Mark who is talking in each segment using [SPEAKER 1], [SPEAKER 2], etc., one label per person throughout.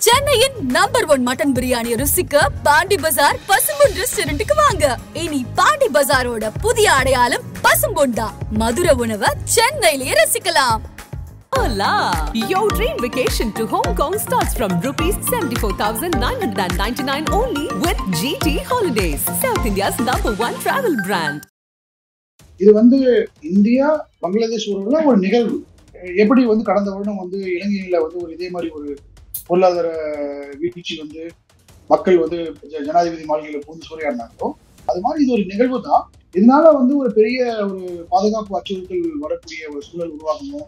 [SPEAKER 1] சென்னையின் number 1 mutton biryani ருசிக்க பாண்டி பஜார் பசும்பொன் ரெஸ்டாரண்ட்டுக்கு வாங்க. இனி பாண்டி பஜாரோட புதிய அடையாளம் பசும்பொன் தான். மதுரை உணவை சென்னையிலேயே ரசிக்கலாம்.
[SPEAKER 2] Hola! Your dream vacation to Hong Kong starts from rupees 74,999 only with GT Holidays, South India's #1 travel brand.
[SPEAKER 3] இது இந்தியா பங்களாதேஷ் உறவுல ஒரு நிகழ்வு. எப்படி கடந்த வருடம் இலங்கையில ஒரு இதே மாதிரி ஒரு பொருளாதார வீழ்ச்சி மக்கள் ஜனாதிபதி மாளிகையில பூந்து சூறையாடினாங்களோ அது மாதிரி இது ஒரு நிகழ்வு தான். இதனால ஒரு பெரிய ஒரு பாதுகாப்பு அச்சுறுத்தல் வரக்கூடிய ஒரு சூழல் உருவாகணும்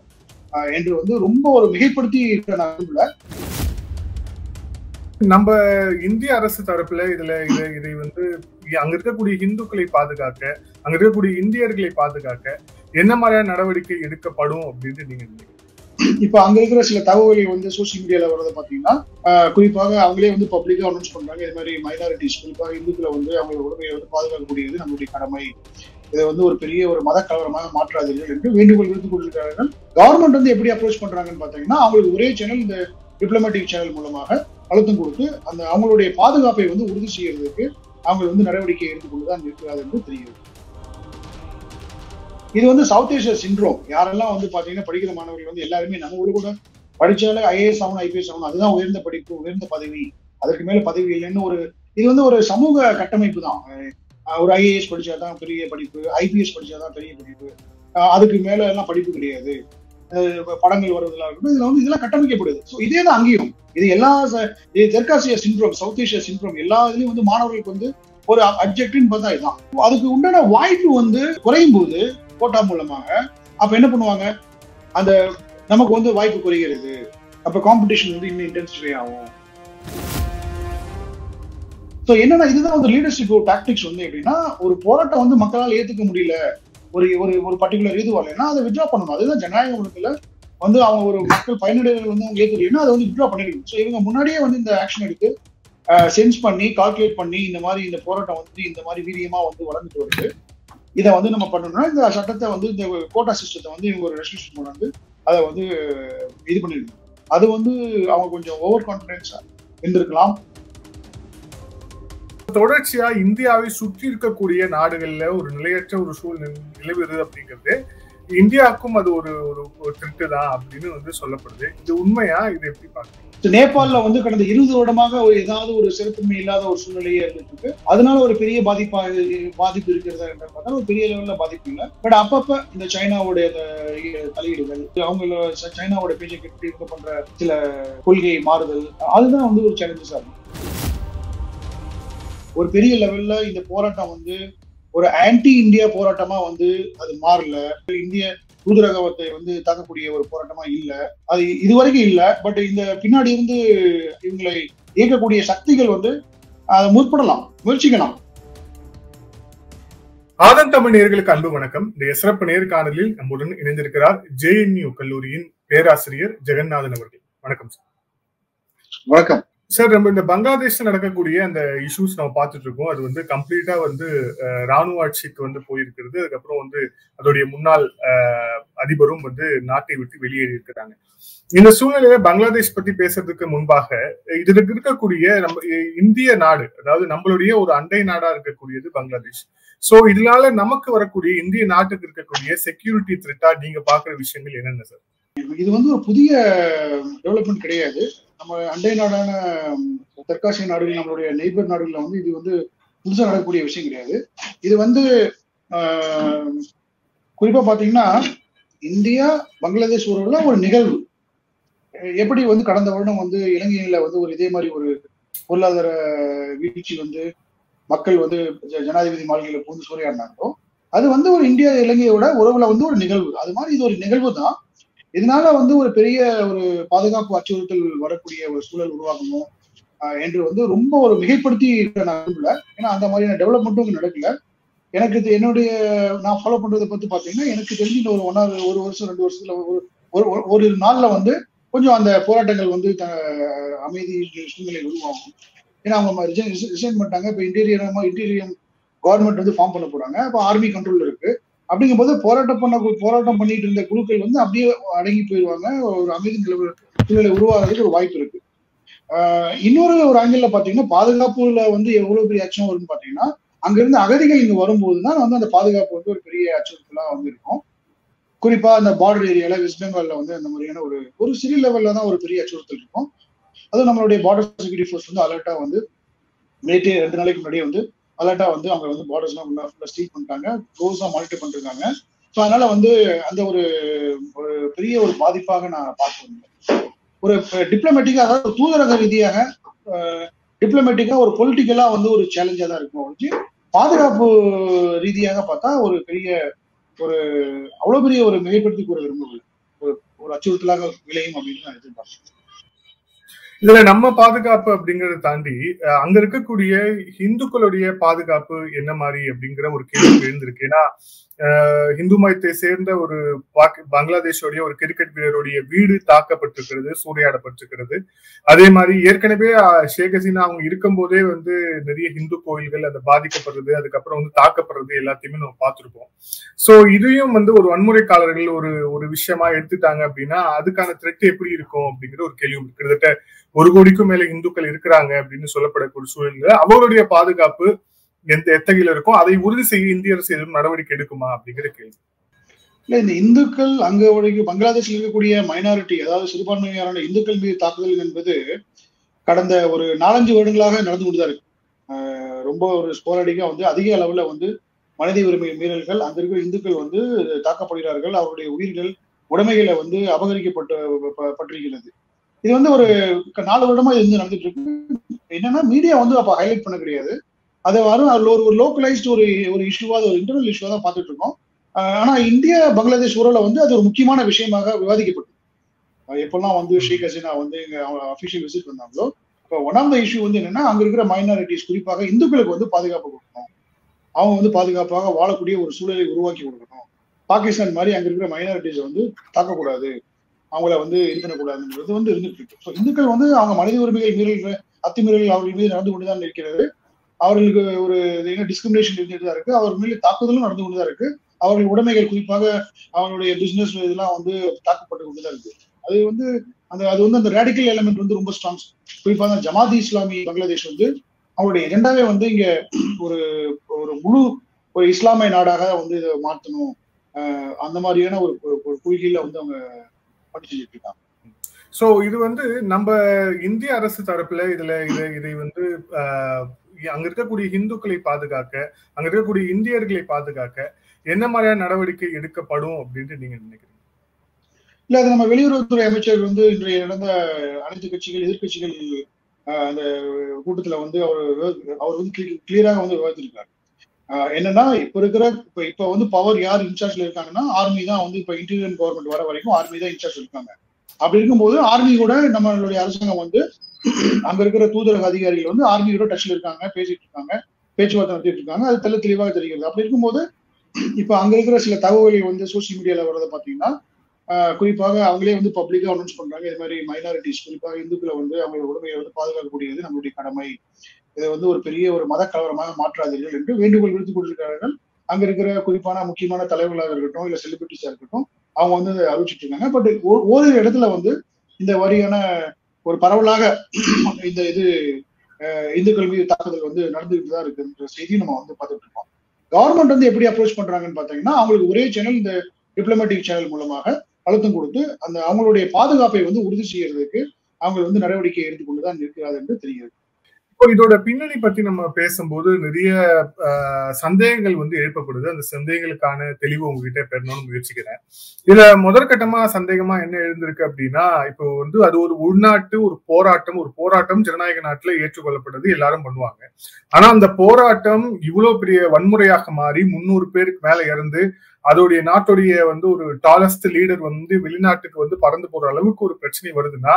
[SPEAKER 3] என்று ரொம்ப ஒரு மிகைப்படுத்தி இருக்கிற நகர்வுல
[SPEAKER 4] நம்ம இந்திய அரசு தரப்புல இதை அங்க இருக்கக்கூடிய இந்துக்களை பாதுகாக்க, அங்க இருக்கக்கூடிய இந்தியர்களை பாதுகாக்க என்ன மாதிரியான நடவடிக்கை எடுக்கப்படும் அப்படின்னு நீங்க நினைக்கிறீங்க?
[SPEAKER 3] இப்ப அங்க இருக்கிற சில தகவல்கள் சோசியல் மீடியால வரதை பாத்தீங்கன்னா, குறிப்பாக அவங்களே பப்ளிக்கா அனௌன்ஸ் பண்றாங்க. இது மாதிரி மைனாரிட்டிஸ், குறிப்பாக இந்துக்களை அவங்களோட உரிமையை பாதுகாக்கக்கூடியது நம்மளுடைய கடமை. இதை ஒரு பெரிய ஒரு மத கலவரமாக மாற்றாதீர்கள் என்று வேண்டுகோள் விடுத்துக் கொண்டிருக்கிறார்கள். கவர்மெண்ட் எப்படி அப்ரோச் பண்றாங்கன்னு பாத்தீங்கன்னா, அவங்களுக்கு ஒரே சேனல், இந்த டிப்ளமேட்டிக் சேனல் மூலமாக அழுத்தம் கொடுத்து அந்த அவங்களுடைய பாதுகாப்பை உறுதி செய்யறதுக்கு அவங்க நடவடிக்கை எடுத்துக்கொண்டுதான் இருக்கிறார் என்று தெரிகிறது. இது சவுத் ஏஷியா சிண்ட்ரோம். யாரெல்லாம் பாத்தீங்கன்னா படிக்கிற மாணவர்கள் எல்லாருமே நம்ம ஊரு கூட படிச்சாலே ஐஏஎஸ் ஆகணும், ஐபிஎஸ் ஆகணும், அதுதான் உயர்ந்த படிப்பு, உயர்ந்த பதவி, அதற்கு மேல பதவி இல்லைன்னு இது ஒரு சமூக கட்டமைப்பு தான். ஒரு ஐஏஎஸ் படிச்சாதான் பெரிய படிப்பு, ஐபிஎஸ் படிச்சாதான் பெரிய படிப்பு, அதுக்கு மேல எல்லாம் படிப்பு கிடையாது, படங்கள் வருவதெல்லாம் இருக்கட்டும், இதுல இதெல்லாம் கட்டமைக்கப்படுது. ஸோ இதே தான் அங்கேயும். இது எல்லா தெற்காசியா சிண்ட்ரோம், சவுத் ஏஷியா சிண்ட்ரோம் எல்லா இதுலயும் மாணவர்களுக்கு ஒரு அப்ஜெக்ட்னு பார்த்தா இதுதான். அதுக்கு உண்டான வாய்ப்பு குறையும் போது கோட்டா மூலமாக அப்ப என்ன பண்ணுவாங்க, அந்த நமக்கு வாய்ப்பு குறைகிறது, அப்ப காம்படிஷன் இன்னும் இன்டென்சிஃபை ஆகும். ஸோ என்னன்னா இதுதான் லீடர்ஷிப் டாக்டிக்ஸ் எப்படின்னா, ஒரு போராட்டம் மக்களால் ஏத்துக்க முடியல, ஒரு ஒரு பர்டிகுலர் இது வரலைன்னா அதை வித்ட்ரா பண்ணணும். அதுதான் ஜனநாயக முறையில அவங்க ஒரு மக்கள் பயனடைகள் அவங்க ஏத்துக்கலைன்னா அதை வித்ட்ரா பண்ணிடணும். ஸோ இவங்க முன்னாடியே இந்த ஆக்ஷன் எடுத்து சென்ஸ் பண்ணி கால்குலேட் பண்ணி இந்த மாதிரி இந்த போராட்டம் இந்த மாதிரி வீரியமா வளர்ந்துட்டு வருது, இதை நம்ம பண்ணணும்னா இந்த சட்டத்தை இந்த கோட்டா சிஸ்டத்தை இவங்க ஒரு ரெசல்யூஷன் கொண்டு அதை இது பண்ணிருக்கணும். அது அவங்க கொஞ்சம் ஓவர் கான்பிடன்ஸா இருந்திருக்கலாம்.
[SPEAKER 4] தொடர்ச்சியா இந்தியாவை சுற்றி இருக்கக்கூடிய நாடுகள்ல ஒரு நிலையற்ற ஒரு சூழ்நிலை நிலவுது அப்படிங்கிறது இந்தியாவுக்கும் அது ஒரு த்ரெட் தான் அப்படின்னு சொல்லப்படுது. இது உண்மையா? இது எப்படி பாக்குறீங்க?
[SPEAKER 3] நேபாளில கடந்த 20 வருடமாக ஏதாவது ஒரு சிறப்புமை இல்லாத ஒரு சூழ்நிலையே இருந்துருக்கு. அதனால ஒரு பெரிய பாதிப்பு இருக்கிறதா என்று பார்த்தா ஒரு பெரிய லெவல்ல பாதிப்பு இல்லை. பட் அப்பப்ப இந்த சைனாவுடைய தலையீடுகள், அவங்க சைனாவோட பேச்சை கேட்டு இவங்க பண்ற சில கொள்கை மாறுதல், அதுதான் ஒரு சேலஞ்சஸா இருக்கும். ஒரு பெரிய லெவல்ல இந்த போராட்டம் ஒரு ஆன்டி இந்தியா போராட்டமா அது மாறல. இந்திய தூதரகத்தை தாக்கக்கூடிய ஒரு போராட்டமா இல்ல, அது இதுவரைக்கும் இல்ல. பட் இந்த பின்னாடி இவங்களை இயக்கக்கூடிய சக்திகள் அதை முற்படலாம், முயற்சிக்கலாம்.
[SPEAKER 4] ஆதன் தமிழ் நேயர்களுக்கு அன்பு வணக்கம். இந்த சிறப்பு நேர்காணலில் நம்முடன் இணைந்திருக்கிறார் JNU கல்லூரியின் பேராசிரியர் ஜெகநாதன் அவர்கள். வணக்கம் சார்.
[SPEAKER 3] வணக்கம்
[SPEAKER 4] சார். நம்ம இந்த பங்களாதேஷ்ல நடக்கக்கூடிய அந்த இஷ்யூஸ் நம்ம பார்த்துட்டு இருக்கோம். அது கம்ப்ளீட்டா ராணுவ ஆட்சிக்கு போயிருக்கிறது. அதுக்கப்புறம் அதோடைய முன்னாள் அதிபரும் நாட்டை விட்டு வெளியேறி இருக்கிறாங்க. இந்த சூழ்நிலையில பங்களாதேஷ் பத்தி பேசுறதுக்கு முன்பாக இதுல இருக்கக்கூடிய நம்ம இந்திய நாடு, அதாவது நம்மளுடைய ஒரு அண்டை நாடா இருக்கக்கூடியது பங்களாதேஷ். சோ இதனால நமக்கு வரக்கூடிய இந்திய நாட்டுக்கு இருக்கக்கூடிய செக்யூரிட்டி த்ரெட்டா நீங்க பாக்குற விஷயங்கள் என்னென்ன சார்?
[SPEAKER 3] இது ஒரு புதிய டெவலப்மெண்ட் கிடையாது. நம்ம அண்டை நாடான தெற்காசிய நாடுகள், நம்மளுடைய நெய்பர் நாடுகள்ல இது புதுசா நடக்கக்கூடிய விஷயம் கிடையாது. இது குறிப்பா பாத்தீங்கன்னா, இந்தியா பங்களாதேஷ் உறவுல ஒரு நிகழ்வு. எப்படி கடந்த வருடம் இலங்கையில ஒரு இதே மாதிரி ஒரு பொருளாதார வீழ்ச்சி மக்கள் ஜனாதிபதி மாளிகையில பூந்து சூறையாடினாங்களோ அது ஒரு இந்தியா இலங்கையோட உறவுல ஒரு நிகழ்வு. அது மாதிரி இது ஒரு நிகழ்வு தான். இதனால ஒரு பெரிய ஒரு பாதுகாப்பு அச்சுறுத்தல் வரக்கூடிய ஒரு சூழல் உருவாகணும் என்று ரொம்ப ஒரு மிகைப்படுத்தி இருக்கிற நகர்வுல. ஏன்னா அந்த மாதிரியான டெவலப்மெண்ட்டும் நடக்கல. எனக்கு என்னுடைய நான் ஃபாலோ பண்றதை பத்தி பாத்தீங்கன்னா, எனக்கு தெரிஞ்சு ஒரு வருஷம் 2 வருஷத்துல ஒரு நாள்ல கொஞ்சம் அந்த போராட்டங்கள் அமைதி சூழ்நிலை உருவாகும். ஏன்னா அவங்க ரிசைன் பண்ணிட்டாங்க. இப்ப இன்டீரியர் கவர்மெண்ட் ஃபார்ம் பண்ண போறாங்க. அப்ப ஆர்மி கண்ட்ரோல் இருக்கு. அப்படிங்கும் போது போராட்டம் பண்ணிட்டு இருந்த குழுக்கள் அப்படியே அடங்கி போயிடுவாங்க. ஒரு அமைதி சூழ்நிலை உருவாகிறதுக்கு ஒரு வாய்ப்பு இருக்கு. இன்னொரு ஒரு ஆங்கிள் பாத்தீங்கன்னா பாதுகாப்புல வந்து எவ்வளவு பெரிய அச்சம் வரும்னு பாத்தீங்கன்னா, அங்க இருந்து அகதிகள் இங்க வரும்போதுதான் வந்து அந்த பாதுகாப்பு வந்து ஒரு பெரிய அச்சுறுத்தலா வந்து இருக்கும். குறிப்பா அந்த பார்டர் ஏரியால வெஸ்ட் பெங்கால்ல வந்து அந்த மாதிரியான ஒரு சிறிய லெவல்ல தான் ஒரு பெரிய அச்சுறுத்தல் இருக்கும். அதுவும் நம்மளுடைய பார்டர் செக்யூரிட்டி ஃபோர்ஸ் வந்து அலர்ட்டா வந்து நேற்று 2 நாளைக்கு முன்னாடியே வந்து அலர்ட்டா வந்து அவங்க வந்து பார்டர்ஸ் எல்லாம் ஸ்டீல் பண்ணிட்டாங்க, க்ளோஸா மானிட்டர் பண்ணிருக்காங்க. ஸோ அதனால வந்து அந்த ஒரு பெரிய ஒரு பாதிப்பாக நான் பார்க்க ஒரு டிப்ளமேட்டிக்கா, அதாவது தூதரக ரீதியாக டிப்ளமேட்டிக்கா ஒரு பொலிட்டிக்கலா வந்து ஒரு சேலஞ்சா தான் இருக்கும். பாதுகாப்பு ரீதியாக பார்த்தா ஒரு பெரிய ஒரு அவ்வளவு பெரிய ஒரு மிகைப்படுத்தி கூற விரும்பவில்லை, ஒரு அச்சுறுத்தலாக விளையும் அப்படின்னு நான் எதிர்பார்க்கிறேன்.
[SPEAKER 4] இதுல நம்ம பாதுகாப்பு அப்படிங்கறத தாண்டி அங்க இருக்கக்கூடிய இந்துக்களுடைய பாதுகாப்பு என்ன மாதிரி அப்படிங்கிற ஒரு கேள்வி எழுந்திருக்கு. ஏன்னா இந்து மதத்தை சேர்ந்த ஒரு பங்களாதேஷோடைய ஒரு கிரிக்கெட் வீரருடைய வீடு தாக்கப்பட்டிருக்கிறது, சூறையாடப்பட்டிருக்கிறது. அதே மாதிரி ஏற்கனவே ஷேக் ஹசீனா அவங்க இருக்கும் போதே வந்து நிறைய இந்து கோயில்கள் அதை பாதிக்கப்படுறது, அதுக்கப்புறம் வந்து தாக்கப்படுறது எல்லாத்தையுமே நம்ம பார்த்திருப்போம். சோ இதையும் வந்து ஒரு வன்முறைக்காரர்கள் ஒரு விஷயமா எடுத்துட்டாங்க அப்படின்னா அதுக்கான த்ரெட் எப்படி இருக்கும் அப்படிங்கிற ஒரு கேள்வி. கிட்டத்தட்ட 1 கோடிக்கும் மேல இந்துக்கள் இருக்கிறாங்க அப்படின்னு சொல்லப்படக்கூடிய சூழல்ல அவங்களுடைய பாதுகாப்பு எத்தகையில இருக்கும், அதை உறுதி செய்ய இந்திய அரசு எதுவும் நடவடிக்கை எடுக்குமா அப்படிங்கிற கேள்வி.
[SPEAKER 3] இல்ல, இந்த இந்துக்கள் அங்க பங்களாதேஷில் இருக்கக்கூடிய மைனாரிட்டி, அதாவது சிறுபான்மையினரான இந்துக்கள் மீது தாக்குதல் என்பது கடந்த ஒரு 4-5 வருடங்களாக நடந்து கொண்டுதான் இருக்கு. ரொம்ப ஒரு ஸ்போராடிக்கா வந்து அதிக அளவுல வந்து மனித உரிமை மீறல்கள், அங்க இருக்கிற இந்துக்கள் வந்து தாக்கப்படுகிறார்கள், அவருடைய உயிர்கள் உடைமைகளை வந்து அபகரிக்கப்பட்டிருக்கிறது. இது வந்து ஒரு 4 வருடமா இது நடந்துட்டு இருக்கு. என்னன்னா மீடியா வந்து அப்ப ஹைலைட் பண்ண கிடையாது, அதை வரும் ஒரு லோக்கலைஸ்ட் ஒரு இஷ்யூவா, ஒரு இன்டர்னல் இஷ்யூவா தான் பார்த்துட்டு இருக்கோம். ஆனா இந்தியா பங்களாதேஷ் உறவுல வந்து அது ஒரு முக்கியமான விஷயமாக விவாதிக்கப்பட்டது. எப்பெல்லாம் வந்து ஷேக் ஹசீனா வந்து இங்க அபிஷியல் விசிட் வந்தாங்களோ, இப்போ ஒன் ஆஃப் த இஷ்யூ வந்து என்னன்னா அங்க இருக்கிற மைனாரிட்டிஸ், குறிப்பாக இந்துக்களுக்கு வந்து பாதுகாப்பு கொடுக்கணும், அவங்க வந்து பாதுகாப்பாக வாழக்கூடிய ஒரு சூழலை உருவாக்கி கொடுக்கணும், பாகிஸ்தான் மாதிரி அங்க இருக்கிற மைனாரிட்டிஸ் வந்து தாக்கக்கூடாது, அவங்கள வந்து இது பண்ணக்கூடாதுன்றது வந்து இருந்துட்டு இருக்கு. ஸோ இந்துக்கள் வந்து அவங்க மனித உரிமைகள் மீறல்கள், அத்துமீறல்கள் அவர்கள் மீது நடந்து கொண்டுதான் இருக்கிறது. அவர்களுக்கு ஒரு டிஸ்கிரிமினேஷன் இருந்துட்டு தான் இருக்கு, அவர் மீது தாக்குதலும் நடந்து கொண்டுதான் இருக்கு, அவர்கள் உடைமைகள் குறிப்பாக அவங்களுடைய பிசினஸ் இதெல்லாம் வந்து தாக்கப்பட்டு கொண்டுதான் இருக்கு. அது வந்து அது வந்து அந்த ரேடிக்கல் எலிமெண்ட் வந்து ரொம்ப ஸ்ட்ராங். குறிப்பாக ஜமாத் இஸ்லாமி பங்களாதேஷ் வந்து அவங்களுடைய எஜெண்டாவே வந்து இங்க ஒரு முழு ஒரு இஸ்லாமிய நாடாக வந்து இதை மாற்றணும், அந்த மாதிரியான ஒரு கொள்கையில வந்து அவங்க படிச்சுட்டு இருக்காங்க.
[SPEAKER 4] சோ இது வந்து நம்ம இந்திய அரசு தரப்புல இதை வந்து அங்க இருக்கக்கூடிய இந்துக்களை பாதுகாக்க, அங்க இருக்கக்கூடிய இந்தியர்களை பாதுகாக்க என்ன மாதிரியான நடவடிக்கை எடுக்கப்படும் அப்படின்னு நீங்க நினைக்கிறீங்க?
[SPEAKER 3] இல்ல, அது நம்ம வெளியுறவுத்துறை அமைச்சர் வந்து இன்றைய நடந்த அனைத்து கட்சிகள் எதிர்கட்சிகள் அந்த கூட்டத்துல வந்து அவர் வந்து கிளியராக வந்து விவாதிச்சிருக்காரு. என்னன்னா இப்ப வந்து பவர் யார் இன்சார்ஜ்ல இருக்காங்கன்னா ஆர்மி தான் வந்து இப்ப இன்டீரியர் கவர்மெண்ட் வர வரைக்கும் ஆர்மி தான் இன்சார்ஜ் இருக்காங்க. அப்படி இருக்கும்போது ஆர்மி கூட நம்மளுடைய அரசாங்கம் வந்து அங்க இருக்கிற தூதரக அதிகாரிகள் வந்து ஆர்மியோட டச்ல இருக்காங்க, பேசிட்டு இருக்காங்க, பேச்சுவார்த்தை நடத்திட்டு இருக்காங்க. அது தெளிவாக தெரிகிறது. அப்படி இருக்கும்போது இப்ப அங்க இருக்கிற சில தகவல்கள் வந்து சோசியல் மீடியால வர்றதை பாத்தீங்கன்னா, குறிப்பாக அவங்களே வந்து பப்ளிக்கா அனௌன்ஸ் பண்றாங்க, இது மாதிரி மைனாரிட்டிஸ் குறிப்பாக இந்துக்களை வந்து அவங்களோட உரிமையை வந்து பாதுகாக்கக்கூடியது நம்மளுடைய கடமை, இதை வந்து ஒரு பெரிய ஒரு மத கலவரமாக மாற்றாதீர்கள் என்று வேண்டுகோள் விடுத்துக் கொண்டிருக்கிறார்கள். அங்க இருக்கிற குறிப்பான முக்கியமான தலைவர்களாக இருக்கட்டும், இல்ல செலிபிரிட்டிஸா இருக்கட்டும், அவங்க வந்து அறிவிச்சிட்டு இருக்காங்க. பட் ஒரு இடத்துல வந்து இந்த வரியான ஒரு பரவலாக இந்த இந்துக்கள் மீது தாக்குதல் வந்து நடந்துகிட்டு தான் இருக்குன்ற செய்தி நம்ம வந்து பார்த்துட்டு இருக்கோம். கவர்மெண்ட் வந்து எப்படி அப்ரோச் பண்றாங்கன்னு பாத்தீங்கன்னா, அவங்களுக்கு ஒரே சேனல், இந்த டிப்ளமேட்டிக் சேனல் மூலமாக அழுத்தம் கொடுத்து அந்த அவங்களுடைய பாதுகாப்பை வந்து உறுதி செய்யறதுக்கு அவங்க வந்து நடவடிக்கை எடுத்துக்கொண்டுதான் இருக்கிறார் என்று தெரிகிறது.
[SPEAKER 4] இப்போ இதோட பின்னணி பத்தி நம்ம பேசும்போது நிறைய சந்தேகங்கள் வந்து எழுப்பப்படுது. அந்த சந்தேகங்களுக்கான தெளிவு உங்ககிட்ட பெறணும்னு முயற்சிக்கிறேன். இதுல முதற்கட்டமா சந்தேகமா என்ன எழுந்திருக்கு அப்படின்னா, இப்போ வந்து அது ஒரு உள்நாட்டு ஒரு போராட்டம் ஜனநாயக நாட்டுல ஏற்றுக்கொள்ளப்படுறது, எல்லாரும் பண்ணுவாங்க. ஆனா அந்த போராட்டம் இவ்வளவு பெரிய வன்முறையாக மாறி 300 பேருக்கு மேல இறந்து அதோடைய நாட்டுடைய வந்து ஒரு டாலஸ்ட் லீடர் வந்து வெளிநாட்டுக்கு வந்து பறந்து போற அளவுக்கு ஒரு பிரச்சனை வருதுன்னா,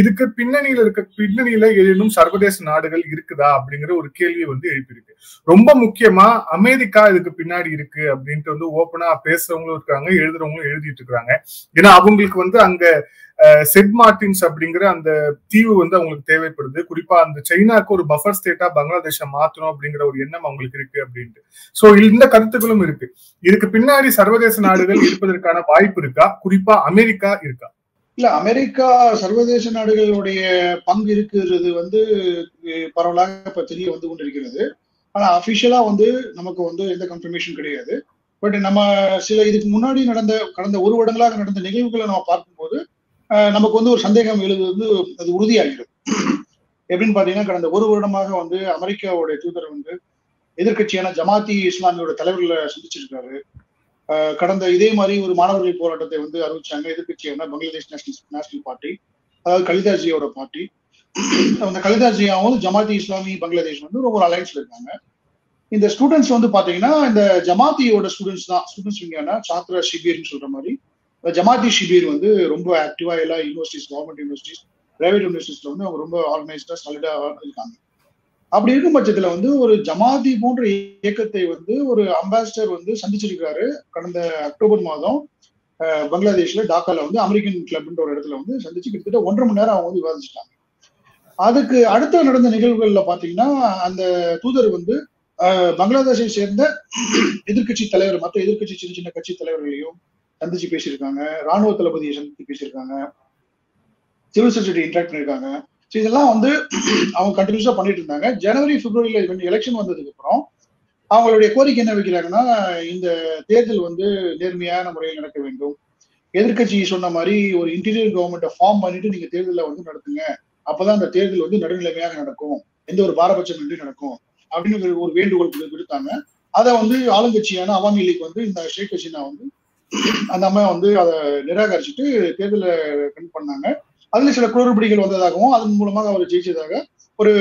[SPEAKER 4] இதுக்கு பின்னணியில ஏதேனும் சர்வதேச நாடுகள் இருக்குதா அப்படிங்கிற ஒரு கேள்வி வந்து எழுப்பியிருக்கு. ரொம்ப முக்கியமா அமெரிக்கா இதுக்கு பின்னாடி இருக்கு அப்படின்ட்டு வந்து ஓப்பனா பேசுறவங்களும் இருக்காங்க, எழுதுறவங்களும் எழுதிட்டு இருக்காங்க. ஏன்னா அவங்களுக்கு வந்து அங்க செட் மார்டின்ஸ் அப்படிங்கிற அந்த தீவு வந்து அவங்களுக்கு தேவைப்படுது. குறிப்பா அந்த சைனாக்கு ஒரு பஃபர் ஸ்டேட்டா பங்களாதேஷை மாத்தணும் அப்படிங்கிற ஒரு எண்ணம் அவங்களுக்கு இருக்கு அப்படின்ட்டு. சோ இந்த கருத்துக்களும் இருக்கு. இதுக்கு பின்னாடி சர்வதேச நாடுகள் இருப்பதற்கான வாய்ப்பு இருக்கா? குறிப்பா அமெரிக்கா இருக்கா?
[SPEAKER 3] இல்ல அமெரிக்கா சர்வதேச நாடுகளுடைய பங்கு இருக்கிறது வந்து பரவலாக இப்ப தெரிய வந்து கொண்டிருக்கிறது. ஆனா அபிஷியலா வந்து நமக்கு வந்து எந்த கன்ஃபர்மேஷன் கிடையாது. பட் நம்ம சில இதுக்கு முன்னாடி கடந்த ஒரு வருடங்களாக நடந்த நிகழ்வுகளை நம்ம பார்க்கும்போது நமக்கு வந்து ஒரு சந்தேகம் எழுது வந்து அது உறுதியாகிறது. எப்படின்னு பாத்தீங்கன்னா, கடந்த ஒரு வருடமாக வந்து அமெரிக்காவுடைய தூதர் வந்து எதிர்கட்சியான ஜமாத்தி இஸ்லாமியோட தலைவர்களை சந்திச்சிருக்காரு. கடந்த இதே மாதிரி ஒரு மாணவர்கள் போராட்டத்தை வந்து அறிவிச்சாங்க எதிர்கட்சியான பங்களாதேஷ் நேஷனல் பார்ட்டி, அதாவது கலிதா ஜியாவோட பார்ட்டி. அந்த கலிதா ஜியாவும் ஜமாத்தி இஸ்லாமி பங்களாதேஷ் வந்து ஒரு அலைன்ஸ்ல இருக்காங்க. இந்த ஸ்டூடெண்ட்ஸ் வந்து பாத்தீங்கன்னா இந்த ஜமாத்தியோட ஸ்டூடெண்ட்ஸ் தான். ஸ்டூடெண்ட்ஸ் இல்லைன்னா சாத்ரா ஷிபீர்னு சொல்ற மாதிரி ஜமாத்தி ஷிபீர் வந்து ரொம்ப ஆக்டிவா எல்லா யூனிவர்சிட்டிஸ், கவர்மெண்ட் யூனிவர்சிட்டிஸ், பிரைவேட் யூனிவர்சிட்டிஸ்ல வந்து அவங்க ரொம்ப ஆர்கனைஸ்டா சாலிடா இருக்காங்க. அப்படி இருக்கும் பட்சத்துல வந்து ஒரு ஜமாதி போன்ற இயக்கத்தை வந்து ஒரு அம்பாசிடர் வந்து சந்திச்சிருக்காரு கடந்த அக்டோபர் மாதம் பங்களாதேஷ்ல டாக்கால வந்து அமெரிக்கன் கிளப்ன்ற ஒரு இடத்துல வந்து சந்திச்சு கிட்டத்தட்ட 1.5 மணி நேரம் அவங்க வந்து விவாதிச்சிட்டாங்க. அதுக்கு அடுத்த நடந்த நிகழ்வுகள்ல பாத்தீங்கன்னா அந்த தூதர் வந்து பங்களாதேஷை சேர்ந்த எதிர்கட்சி தலைவர், மற்ற எதிர்கட்சி சின்ன சின்ன கட்சி தலைவர்களையும் சந்திச்சு பேசியிருக்காங்க, ராணுவ தளபதியை சந்திச்சு பேசியிருக்காங்க, சிவில் சொசைட்டி இன்ட்ராக்ட் பண்ணியிருக்காங்க. இதெல்லாம் வந்து அவங்க கண்டினியூஸா பண்ணிட்டு இருந்தாங்க. ஜனவரி பிப்ரவரியில எலெக்ஷன் வந்ததுக்கு அப்புறம் அவங்களுடைய கோரிக்கை என்ன வைக்கிறாங்கன்னா, இந்த தேர்தல் வந்து நேர்மையான முறையில் நடக்க வேண்டும். எதிர்கட்சி சொன்ன மாதிரி ஒரு இன்டீரியர் கவர்மெண்ட்டை ஃபார்ம் பண்ணிட்டு நீங்க தேர்தலை வந்து நடத்துங்க, அப்பதான் அந்த தேர்தல் வந்து நடுநிலைமையாக நடக்கும், எந்த ஒரு பாரபட்சம் இன்றி நடக்கும் அப்படின்னு ஒரு வேண்டுகோள் விடுத்தாங்க. அதை வந்து ஆளுங்கட்சியான அவாமி லீக் வந்து இந்த ஷேக் ஹசீனா வந்து அந்த அம்மா வந்து அதை நிராகரிச்சுட்டு தேர்தலை கண்டக்ட் பண்ணாங்க. அதுல சில குளறுபடிகள் வந்ததாகவும் அதன் மூலமாக அவர் ஜெயிச்சதாக ஒரு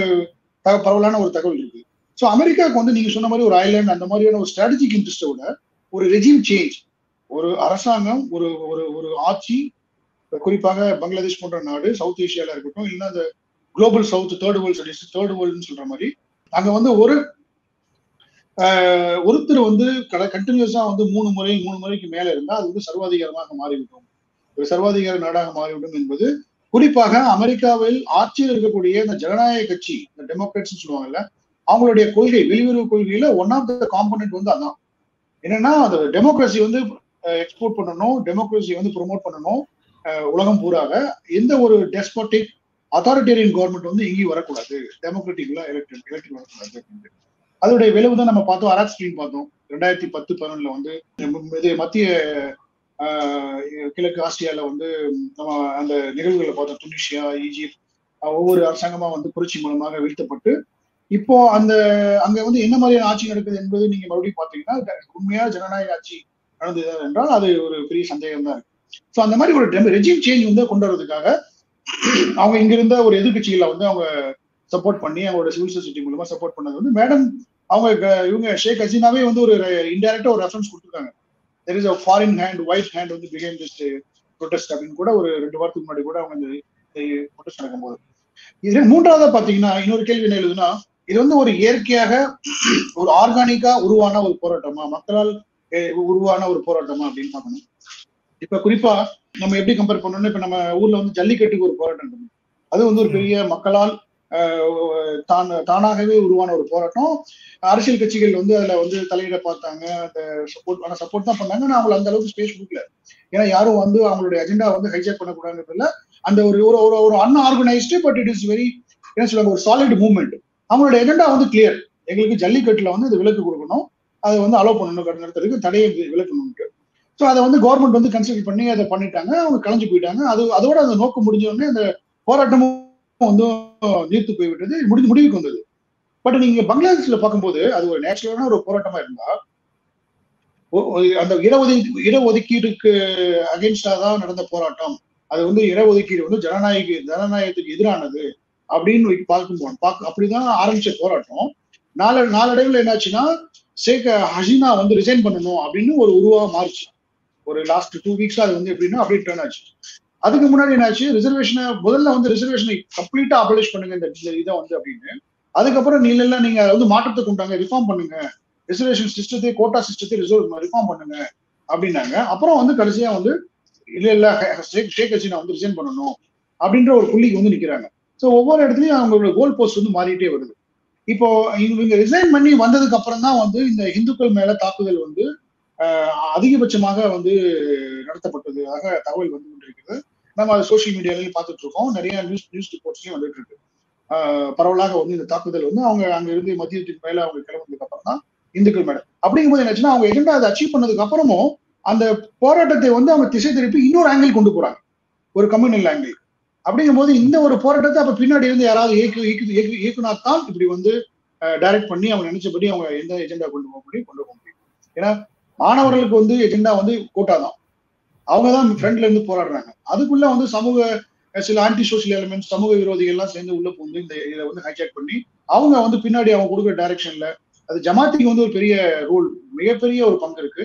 [SPEAKER 3] பரவலான ஒரு தகவல் இருக்கு. ஸோ அமெரிக்காவுக்கு வந்து நீங்க சொன்ன மாதிரி ஒரு ஐலாண்ட் அந்த மாதிரியான ஒரு ஸ்ட்ராட்டஜிக் இன்ட்ரெஸ்டோட ஒரு ரெஜிம் சேஞ்ச், ஒரு அரசாங்கம், ஒரு ஒரு ஒரு ஆட்சி, குறிப்பாக பங்களாதேஷ் போன்ற நாடு, சவுத் ஏஷியால இருக்கட்டும், இல்லைன்னா அந்த குளோபல் சவுத், தேர்ட் வேர்ல்டுன்னு சொல்ற மாதிரி அங்க வந்து ஒருத்தர் வந்து கண்டினியூஸா வந்து 3 முறைக்கு மேல இருந்தா அது வந்து சர்வாதிகாரமாக மாறிவிடும், ஒரு சர்வாதிகார நாடாக மாறிவிடும் என்பது குறிப்பாக அமெரிக்காவில் ஆட்சியில் இருக்கக்கூடிய இந்த ஜனநாயக கட்சி, இந்த டெமோக்ராட்ஸ் சொல்லுவாங்கல்ல, அவங்களுடைய கொள்கை, வெளியுறவு கொள்கையில ஒன் ஆஃப் த காம்பனன்ட் வந்து அதான். என்னன்னா அந்த டெமோக்ரஸி வந்து எக்ஸ்போர்ட் பண்ணணும், டெமோக்ரஸி வந்து ப்ரொமோட் பண்ணணும் உலகம் பூராக. எந்த ஒரு டெஸ்போட்டிக் அத்தாரிட்டேரியன் கவர்மெண்ட் வந்து எங்கேயும் வரக்கூடாது, டெமோக்ராட்டிக்லாம் எலெக்ட் வரக்கூடாது. அதோடைய விளைவு தான் நம்ம பார்த்தோம். அரப் ஸ்பிரிங் பார்த்தோம் 2010-11 வந்து இது மத்திய கிழக்கு ஆசியால வந்து நம்ம அந்த நிகழ்வுகளை பார்த்தோம். துனிஷியா, ஈஜிப்ட் ஒவ்வொரு அரசாங்கமா வந்து புரட்சி மூலமாக வீழ்த்தப்பட்டு இப்போ அங்க வந்து என்ன மாதிரியான ஆட்சி நடக்குது என்பது நீங்க மறுபடியும் பாத்தீங்கன்னா உண்மையா ஜனநாயக ஆட்சி நடந்தது என்றால் அது ஒரு பெரிய சந்தேகம் தான் இருக்கு. ஸோ அந்த மாதிரி ஒரு ரெஜிம் சேஞ்ச் வந்து கொண்டு வரதுக்காக அவங்க இங்க இருந்த ஒரு எதிர்கட்சிகளை வந்து அவங்க சப்போர்ட் பண்ணி அவங்களோட சிவில் சொசைட்டி மூலமா சப்போர்ட் பண்ணது வந்து மேடம் இவங்க ஷேக் ஹசீனாவே வந்து ஒரு இன்டைரக்டா ஒரு ரெஃபரன்ஸ் கொடுத்துருக்காங்க. there is a foreign hand, white hand வந்து behind this protest அப்படின்னு கூட ஒரு 2 வாரத்துக்கு முன்னாடி கூட அவங்க இந்த ப்ரொடெஸ்ட் நடக்கும்போது. இது மூன்றாவதா பாத்தீங்கன்னா இன்னொரு கேள்வி என்ன எழுதுனா, இது வந்து ஒரு இயற்கையாக ஒரு ஆர்கானிக்கா உருவான ஒரு போராட்டமா, மக்களால் உருவான ஒரு போராட்டமா அப்படின்னு பாக்கணும். இப்ப குறிப்பா நம்ம எப்படி கம்பேர் பண்ணோம்னா, இப்ப நம்ம ஊர்ல வந்து ஜல்லிக்கட்டுக்கு ஒரு போராட்டம் இருக்கு, அது வந்து ஒரு பெரிய மக்களால் தானாகவே உருவான ஒரு போராட்டம். அரசியல் கட்சிகள் வந்து அதுல வந்து தலையிட பார்த்தாங்க, அந்த சப்போர்ட் தான் பண்ணாங்க. ஆனா அவங்களை அந்த அளவுக்கு ஸ்பேஸ் கொடுக்கல. ஏன்னா யாரும் வந்து அவங்களுடைய அஜெண்டா வந்து ஹைஜாக் பண்ணக்கூடாதுன்றதுல அந்த ஒரு unorganised but it is very என்ன சொல்லுவாங்க ஒரு சாலிட் மூவ்மெண்ட். அவங்களுடைய அஜெண்டா வந்து கிளியர், எங்களுக்கு ஜல்லிக்கட்டுல வந்து இது விலக்கு கொடுக்கணும், அதை வந்து அலோவ் பண்ணணும், நடத்துறதுக்கு தடையை விலக்கணும்ட்டு. ஸோ அதை வந்து கவர்மெண்ட் வந்து கன்சிடர் பண்ணி அதை பண்ணிட்டாங்க. அவங்க கலைஞ்சு போயிட்டாங்க. அதோட அந்த நோக்கம் முடிஞ்ச உடனே அந்த போராட்டமும் வந்து நீர்த்து போய்விட்டது, முடிவுக்கு வந்தது. பட் நீங்க பங்களாதேஷ்ல பார்க்கும்போது அது ஒரு நேச்சுரலான ஒரு போராட்டமா இருந்தா, அந்த இடஒதுக்கீடுக்கு அகேன்ஸ்டா தான் நடந்த போராட்டம், அது வந்து இடஒதுக்கீடு வந்து ஜனநாயகத்துக்கு எதிரானது அப்படின்னு அப்படிதான் ஆரம்பிச்ச போராட்டம். நாளடைவில் என்னாச்சுன்னா ஷேக் ஹசீனா வந்து ரிசைன் பண்ணணும் அப்படின்னு ஒரு உருவா மாறிச்சு. ஒரு லாஸ்ட் 2 வீக்ஸா அது வந்து எப்படின்னா அப்படியே டர்ன் ஆச்சு. அதுக்கு முன்னாடி என்னாச்சு, ரிசர்வேஷனை முதல்ல வந்து ரிசர்வேஷனை கம்ப்ளீட்டா அபாலிஷ் பண்ணுங்க இந்த இதை வந்து அப்படின்னு, அதுக்கப்புறம் நீங்க அதை வந்து மாற்றத்தை கொண்டாங்க, ரிஃபார்ம் பண்ணுங்க, ரிசர்வேஷன் சிஸ்டத்தை, கோட்டா சிஸ்டத்தை ரிஃபார்ம் பண்ணுங்க அப்படின்னாங்க. அப்புறம் வந்து கடைசியா வந்து இல்ல ஷேக் ஹசீனா வந்து ரிசைன் பண்ணணும் அப்படின்ற ஒரு புள்ளிக்கு வந்து நிக்கிறாங்க. ஸோ ஒவ்வொரு இடத்துலயும் அவங்களோட கோல் போஸ்ட் வந்து மாறிட்டே வருது. இப்போ இவங்க ரிசைன் பண்ணி வந்ததுக்கு அப்புறம் தான் வந்து இந்த இந்துக்கள் மேல தாக்குதல் வந்து அதிகபட்சமாக வந்து நடத்தப்பட்டதாக தகவல் வந்து கொண்டிருக்கிறது. நம்ம அதை சோசியல் மீடியாலையும் பார்த்துட்டு இருக்கோம், நிறைய நியூஸ் ரிப்போர்ட்ஸ்லயும் வந்துட்டு இருக்கு. பரவலாக வந்து இந்த தாக்குதல் வந்து அவங்க அங்க இருந்து மதியத்துக்கு மேல அவங்க கிளம்புனதுக்கு அப்புறம் தான் இந்துக்கள் மேல. அப்படிங்கும்போது என்னாச்சுன்னா அவங்க எஜெண்டா அதை அச்சீவ் பண்ணதுக்கு அப்புறமும் அந்த போராட்டத்தை வந்து அவங்க திசை திருப்பி இன்னொரு ஆங்கிள் கொண்டு போறாங்க, ஒரு கம்யூனல் ஆங்கிள். அப்படிங்கும்போது இந்த ஒரு போராட்டத்தை அப்ப பின்னாடி இருந்து யாராவது இயக்குனாத்தான் இப்படி வந்து டைரக்ட் பண்ணி அவங்க நினைச்சபடி அவங்க எந்த எஜெண்டா கொண்டு போக முடியும். ஏன்னா மாணவர்களுக்கு வந்து எஜெண்டா வந்து கோட்டா தான், அவங்கதான் ஃப்ரண்ட்ல இருந்து போராடுறாங்க. அதுக்குள்ள வந்து சமூக சில ஆன்டி சோசியல் எலிமெண்ட்ஸ், சமூக விரோதிகள் எல்லாம் சேர்ந்து உள்ள புகுந்து இந்த இதை வந்து ஹைஜாக் பண்ணி அவங்க வந்து பின்னாடி அவங்க கொடுக்குற டைரக்ஷன்ல அது ஜமாத்திக்கு வந்து ஒரு பெரிய ரோல், மிகப்பெரிய ஒரு பங்கு இருக்கு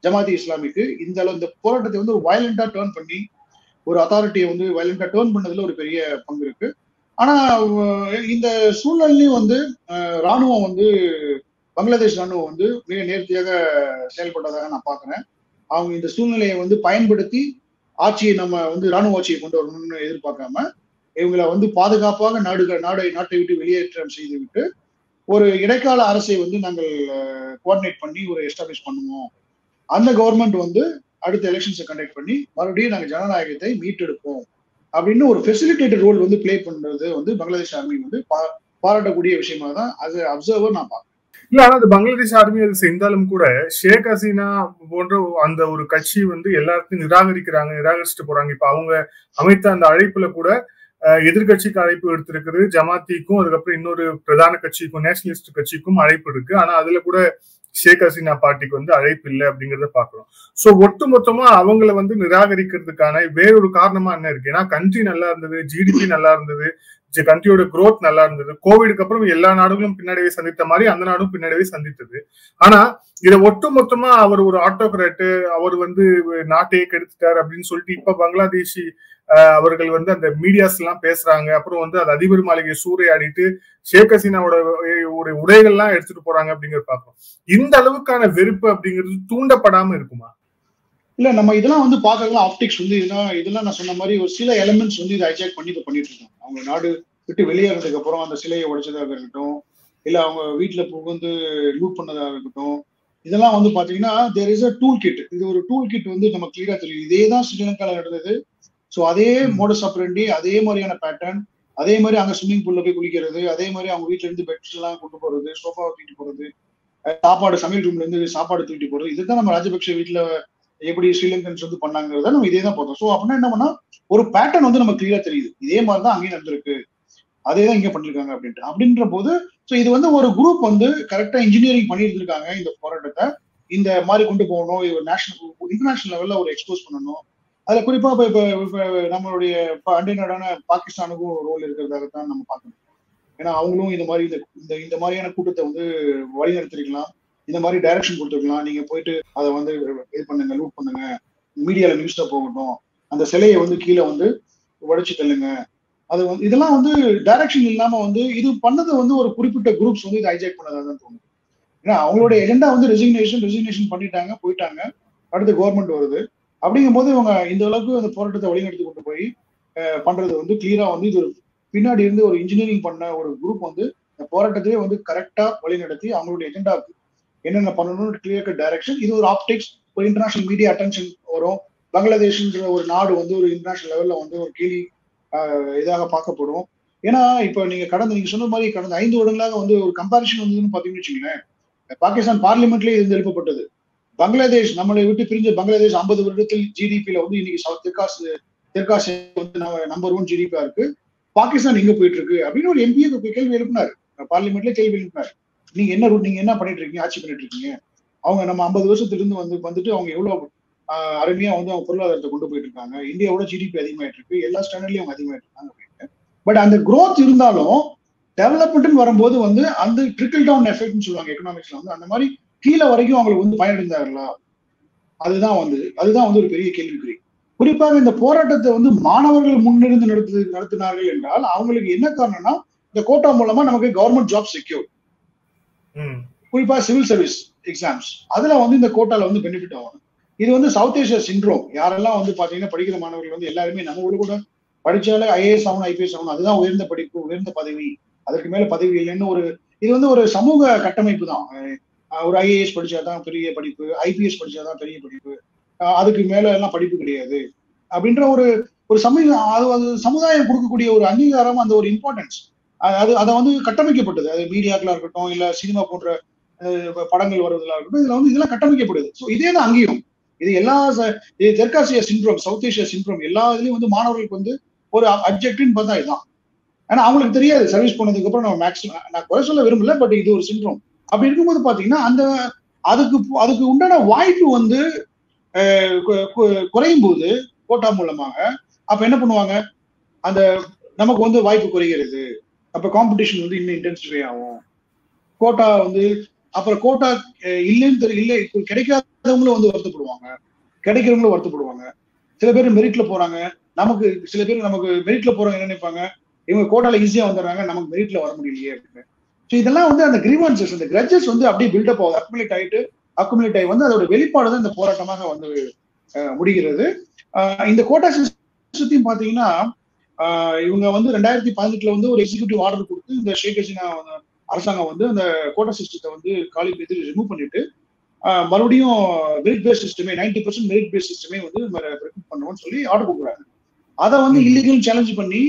[SPEAKER 3] ஜமாத்தி இஸ்லாமிக்கு. இந்த போராட்டத்தை வந்து ஒரு வயலண்டா டேர்ன் பண்ணி ஒரு அத்தாரிட்டியை வந்து வயலண்டா டேர்ன் பண்ணதுல ஒரு பெரிய பங்கு இருக்கு. ஆனா இந்த சூழ்நிலையும் வந்து ராணுவம் வந்து பங்களாதேஷ் ராணுவம் வந்து மிக நேர்த்தியாக செயல்பட்டதாக நான் பாக்குறேன். அவங்க இந்த சூழ்நிலையை வந்து பயன்படுத்தி ஆட்சியை நம்ம வந்து ராணுவ ஆட்சியை கொண்டு வரணும்னு எதிர்பார்க்காம இவங்களை வந்து பாதுகாப்பாக நாட்டை விட்டு வெளியேற்றம் செய்து விட்டு ஒரு இடைக்கால அரசை வந்து நாங்கள் கோஆர்டினேட் பண்ணி ஒரு எஸ்டாப்ளிஷ் பண்ணுவோம், அந்த கவர்மெண்ட் வந்து அடுத்த எலெக்ஷன்ஸை கண்டக்ட் பண்ணி மறுபடியும் நாங்கள் ஜனநாயகத்தை மீட்டெடுப்போம் அப்படின்னு ஒரு ஃபெசிலிட்டேட்டர் ரோல் வந்து பிளே பண்றது வந்து பங்களாதேஷ் ஆர்மி வந்து பாராட்டக்கூடிய விஷயமா தான் அது அப்சர்வர் நான் பார்க்கிறேன்.
[SPEAKER 4] இல்ல, ஆனா அது பங்களாதேஷ் ஆர்மி அது செஞ்சாலும் கூட ஷேக் ஹசீனா போன்ற அந்த ஒரு கட்சி வந்து எல்லாத்தையும் நிராகரிச்சுட்டு போறாங்க. இப்ப அவங்க அமைத்த அந்த அழைப்புல கூட எதிர்கட்சிக்கு அழைப்பு எடுத்திருக்குது, ஜமாத்திக்கும் அதுக்கப்புறம் இன்னொரு பிரதான கட்சிக்கும் நேஷனலிஸ்ட் கட்சிக்கும் அழைப்பு இருக்கு. ஆனா அதுல கூட ஷேக் ஹசீனா பார்ட்டிக்கு வந்து அழைப்பு இல்லை அப்படிங்கறத பாக்குறோம். சோ ஒட்டு மொத்தமா அவங்கள வந்து நிராகரிக்கிறதுக்கான வேறொரு காரணமா என்ன இருக்கு? ஏன்னா கண்ட்ரி நல்லா இருந்தது, ஜிடிபி நல்லா இருந்தது, கண்ட்ரியோட growth நல்லா இருந்தது. கோவிடுக்கு அப்புறம் எல்லா நாடுகளும் பின்னாடியே சந்தித்த மாதிரி அந்த நாடும் பின்னாடியே சந்தித்தது. ஆனா இதை ஒட்டு மொத்தமா அவர் ஒரு ஆட்டோகிராட்டு, அவர் வந்து நாட்டையே கெடுத்துட்டார் அப்படின்னு சொல்லிட்டு இப்ப பங்களாதேஷி அவர்கள் வந்து அந்த மீடியாஸ் எல்லாம் பேசுறாங்க. அப்புறம் வந்து அது அதிபர் மாளிகை சூறையாடிட்டு ஷேக் ஹசீனாவோட உடைகள்லாம் எடுத்துட்டு போறாங்க அப்படிங்கறது பாக்குறோம். இந்த அளவுக்கான வெறுப்பு அப்படிங்கிறது தூண்டப்படாம இருக்குமா?
[SPEAKER 3] இல்ல, நம்ம இதெல்லாம் வந்து பாக்கலாம். ஆப்டிக்ஸ் வந்து இதெல்லாம் நான் சொன்ன மாதிரி ஒரு சில எலிமெண்ட்ஸ் வந்து இதை ஹைஜாக் பண்ணி இதை பண்ணிட்டு இருக்காங்க. அவங்க நாடு விட்டு வெளியேறதுக்கு அப்புறம் அந்த சிலையை உடைச்சதாக இருக்கட்டும், இல்ல அவங்க வீட்டுல புகுந்து லூட் பண்ணதாக இருக்கட்டும், இதெல்லாம் வந்து பாத்தீங்கன்னா there is a tool kit. இது ஒரு டூல் கிட் வந்து நம்ம கிளியரா தெரியும். இதே தான் ஸ்ரீலங்கால நடந்தது. ஸோ அதே மோடஸ் ஆபரண்டி, அதே மாதிரியான பேட்டர்ன், அதே மாதிரி அங்க ஸ்விம்மிங் பூல்ல போய் குளிக்கிறது, அதே மாதிரி அவங்க வீட்டுல இருந்து பெட்ஸ் எல்லாம் கொண்டு போறது, சோஃபாவை தூக்கிட்டு போறது, சாப்பாடு சமையல் ரூம்ல இருந்து சாப்பாடு தூக்கிட்டு போறது, இதுதான் நம்ம ராஜபக்ஷ வீட்டுல எப்படி ஸ்ரீலங்கன்ஸ் வந்து பண்ணாங்கிறத நம்ம இதே தான் பார்த்தோம். ஸோ அப்படின்னா என்ன பண்ணா ஒரு பேட்டர்ன் வந்து நமக்கு கிளியரா தெரியுது, இதே மாதிரிதான் அங்கேயும் நடந்திருக்கு, அதே தான் இங்க பண்ணிருக்காங்க அப்படின்ற போது ஸோ இது வந்து ஒரு குரூப் வந்து கரெக்டா இன்ஜினியரிங் பண்ணிட்டு இருக்காங்க. இந்த போராட்டத்தை இந்த மாதிரி கொண்டு போகணும், இன்டர்நேஷனல் லெவல்ல ஒரு எக்ஸ்போஸ் பண்ணணும். அதுல குறிப்பா இப்ப நம்மளுடைய அண்டை நாடான பாகிஸ்தானுக்கும் ரோல் இருக்கிறதாகத்தான் நம்ம பார்க்கணும். ஏன்னா அவங்களும் இந்த மாதிரியான கூட்டத்தை வந்து வழிநடத்திருக்கலாம், இந்த மாதிரி டைரக்ஷன் கொடுத்துருக்கலாம். நீங்க போயிட்டு அதை வந்து இது பண்ணுங்க, லூட் பண்ணுங்க, மீடியால நியூஸ்ல போகட்டும், அந்த சிலையை வந்து கீழே வந்து உடைச்சு தள்ளுங்க. அது வந்து இதெல்லாம் வந்து டைரக்ஷன் இல்லாம வந்து இது பண்ணது வந்து ஒரு குறிப்பிட்ட குரூப்ஸ் வந்து இதை ஹைஜாக் பண்ணதாக தான் தோணுது. ஏன்னா அவங்களுடைய எஜெண்டா வந்து ரெசிக்னேஷன் பண்ணிட்டாங்க, போயிட்டாங்க, அடுத்த கவர்மெண்ட் வருது. அப்படிங்கும் போது இவங்க இந்த அளவுக்கு அந்த போராட்டத்தை வழிநடத்தி கொண்டு போய் பண்றது வந்து கிளியரா வந்து இது ஒரு பின்னாடி இருந்து ஒரு இன்ஜினியரிங் பண்ண ஒரு குரூப் வந்து இந்த போராட்டத்திலே வந்து கரெக்டா வழிநடத்தி அவங்களுடைய எஜெண்டாவுக்கு என்னென்ன பண்ணணும்னு கிளியர் கட் டைரக்ஷன். இது ஒரு ஆப்டிக்ஸ், ஒரு இன்டர்நேஷனல் மீடியா அட்டென்ஷன் வரும். பங்களாதேஷ்ன்ற ஒரு நாடு வந்து ஒரு இன்டர்நேஷனல் லெவல்ல வந்து ஒரு கேலி இதாக பார்க்கப்படும். ஏன்னா இப்ப நீங்க சொன்ன மாதிரி கடந்த 5 வருடங்களாக வந்து ஒரு கம்பாரிசன் வந்ததுன்னு பாத்தீங்கன்னு வச்சுங்களேன், பாகிஸ்தான் பார்லிமெண்ட்லேயே இருந்து எழுப்பப்பட்டது. பங்களாதேஷ் நம்மளை விட்டு பிரிஞ்ச பங்களாதேஷ் 50 வருடத்தில் ஜிடிபியில வந்து இன்னைக்கு தெற்காசியா வந்து நம்பர் 1 ஜிடிபியா இருக்கு. பாகிஸ்தான் எங்க போயிட்டு இருக்கு அப்படின்னு ஒரு எம்பி கேள்வி எழுப்பினார், பார்லிமெண்ட்ல கேள்வி எழுப்பினார். நீங்க என்ன பண்ணிட்டு இருக்கீங்க, ஆட்சி பண்ணிட்டு இருக்கீங்க? அவங்க நம்ம 50 வருஷத்துல இருந்து வந்துட்டு அவங்க எவ்வளவு அருமையா வந்து அவங்க பொருளாதாரத்தை கொண்டு போயிட்டு இருக்காங்க, இந்தியாவோட ஜிடிபி அதிகமாயிட்டு இருக்கு, எல்லா ஸ்டாண்டர்ட்லயும் அவங்க அதிகமாயிட்டு இருக்காங்க அப்படின்னு. பட் அந்த growth இருந்தாலும் டெவலப்மெண்ட் வரும்போது வந்து அந்த ட்ரிக்கிள் டவுன் எஃபெக்ட்னு சொல்லுவாங்க எக்கனாமிக்ஸ்ல வந்து, அந்த மாதிரி கீழே வரைக்கும் அவங்களுக்கு வந்து பயனடைந்தார்களா? அதுதான் வந்து ஒரு பெரிய கேள்விக்குறி. குறிப்பாக இந்த போராட்டத்தை வந்து மாணவர்கள் முன்னிருந்து நடத்தினார்கள் என்றால் அவங்களுக்கு என்ன காரணம்னா இந்த கோட்டா மூலமா நமக்கு கவர்மெண்ட் ஜாப் செக்யூர், குறிப்பா சிவில் சர்வீஸ் எக்ஸாம்ஸ், அதுல வந்து இந்த கோட்டால வந்து பெனிஃபிட் ஆகும். இது வந்து சவுத் ஏஷியா சிண்ட்ரோம். யாரெல்லாம் வந்து பாத்தீங்கன்னா படிக்கிற மாணவர்கள் வந்து எல்லாருமே நம்ம கூட படிச்சாலே ஐஏஎஸ் ஆகணும், ஐபிஎஸ் ஆகணும், அதுதான் உயர்ந்த படிப்பு, உயர்ந்த பதவி, அதற்கு மேல பதவி இல்லைன்னு இது வந்து ஒரு சமூக கட்டமைப்பு தான். ஒரு ஐஏஎஸ் படிச்சாதான் பெரிய படிப்பு, ஐபிஎஸ் படிச்சாதான் பெரிய படிப்பு, அதுக்கு மேல எல்லாம் படிப்பு கிடையாது அப்படின்ற ஒரு சமுதாயம் கொடுக்கக்கூடிய ஒரு அங்கீகாரம், அந்த ஒரு இம்பார்ட்டன்ஸ் அதை வந்து கட்டமைக்கப்பட்டது. அது மீடியாக்களா இருக்கட்டும், இல்ல சினிமா போன்ற படங்கள் வருவதா இருக்கட்டும், இதுல வந்து இதெல்லாம் கட்டமைக்கப்படுது. ஸோ இதே தான் அங்கேயும். இது எல்லா தெற்காசியா சிண்ட்ரோம், சவுத் ஏஷியா சிண்ட்ரோம் எல்லா இதுலயும் வந்து மாணவர்களுக்கு வந்து ஒரு அப்ஜெக்ட்னு பார்த்தா இதுதான். ஆனா அவங்களுக்கு தெரியாது. சர்வீஸ் போனதுக்கு அப்புறம் நம்ம மேக்ஸிமம் நான் குறை சொல்ல விரும்பல, பட் இது ஒரு சிண்ட்ரோம். அப்படி இருக்கும்போது பாத்தீங்கன்னா அதுக்கு உண்டான வாய்ப்பு வந்து குறையும் போது கோட்டா மூலமாக அப்ப என்ன பண்ணுவாங்க, அந்த நமக்கு வந்து வாய்ப்பு குறைகிறது. அப்ப காம்படிஷன் வந்து இன்னும் இன்டென்சிஃபை ஆகும். கோட்டா வந்து அப்புறம் கோட்டா இல்லைன்னு இல்லை கிடைக்காதவங்களும் வந்து வருத்தப்படுவாங்க, கிடைக்கிறவங்களும் வருத்தப்படுவாங்க. சில பேர் மெரிட்ல போறாங்க, சில பேர் நமக்கு மெரிட்ல போறவங்க என்ன நினைப்பாங்க, இவங்க கோட்டால ஈஸியா வந்துடுறாங்க, நமக்கு மெரிட்ல வர முடியலையே அப்படின்னு. ஸோ இதெல்லாம் வந்து அந்த கிரீவன்சஸ், அந்த கிரட்ஜஸ் வந்து அப்படியே பில்டப் ஆகுது, அக்குமுலேட் ஆகி வந்து அதோட வெளிப்பாடு தான் இந்த போராட்டமாக வந்து முடிகிறது. இந்த கோட்டா சிஸ்டத்தையும் பாத்தீங்கன்னா இவங்க வந்து 2018 வந்து ஒரு எக்ஸிக்யூட்டிவ் ஆர்டர் கொடுத்து இந்த ஷேக் ஹசீனா அரசாங்கம் வந்து அந்த கோட்டா சிஸ்டத்தை வந்து காலி பேசி ரிமூவ் பண்ணிட்டு மறுபடியும் மெரிட் பேஸ் சிஸ்டமே 90% மெரிட் பேஸ் சிஸ்டமே வந்து பண்ணுவோம்னு சொல்லி ஆர்டர் கொடுக்குறாங்க. அதை வந்து இல்லீகல் சேலஞ்ச் பண்ணி